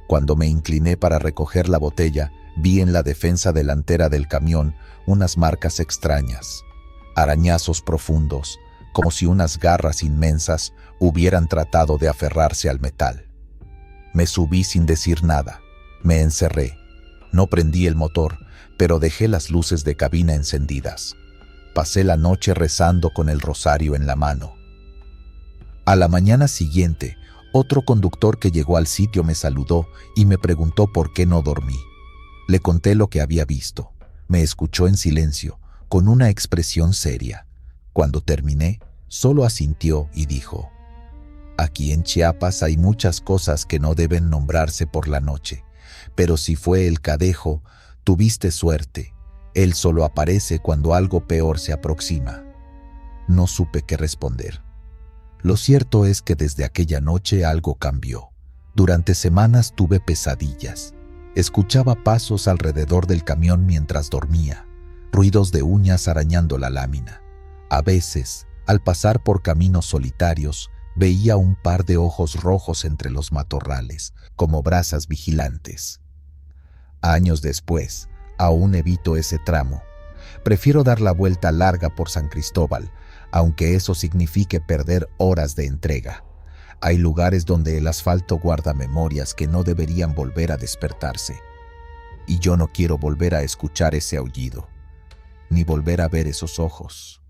Cuando me incliné para recoger la botella, vi en la defensa delantera del camión unas marcas extrañas, arañazos profundos, como si unas garras inmensas hubieran tratado de aferrarse al metal. Me subí sin decir nada. Me encerré. No prendí el motor, pero dejé las luces de cabina encendidas. Pasé la noche rezando con el rosario en la mano. A la mañana siguiente, otro conductor que llegó al sitio me saludó y me preguntó por qué no dormí. Le conté lo que había visto. Me escuchó en silencio, con una expresión seria. Cuando terminé, solo asintió y dijo: aquí en Chiapas hay muchas cosas que no deben nombrarse por la noche. Pero si fue el cadejo, tuviste suerte. Él solo aparece cuando algo peor se aproxima. No supe qué responder. Lo cierto es que desde aquella noche algo cambió. Durante semanas tuve pesadillas. Escuchaba pasos alrededor del camión mientras dormía, ruidos de uñas arañando la lámina. A veces, al pasar por caminos solitarios, veía un par de ojos rojos entre los matorrales, como brasas vigilantes. Años después, aún evito ese tramo. Prefiero dar la vuelta larga por San Cristóbal, aunque eso signifique perder horas de entrega. Hay lugares donde el asfalto guarda memorias que no deberían volver a despertarse. Y yo no quiero volver a escuchar ese aullido, ni volver a ver esos ojos.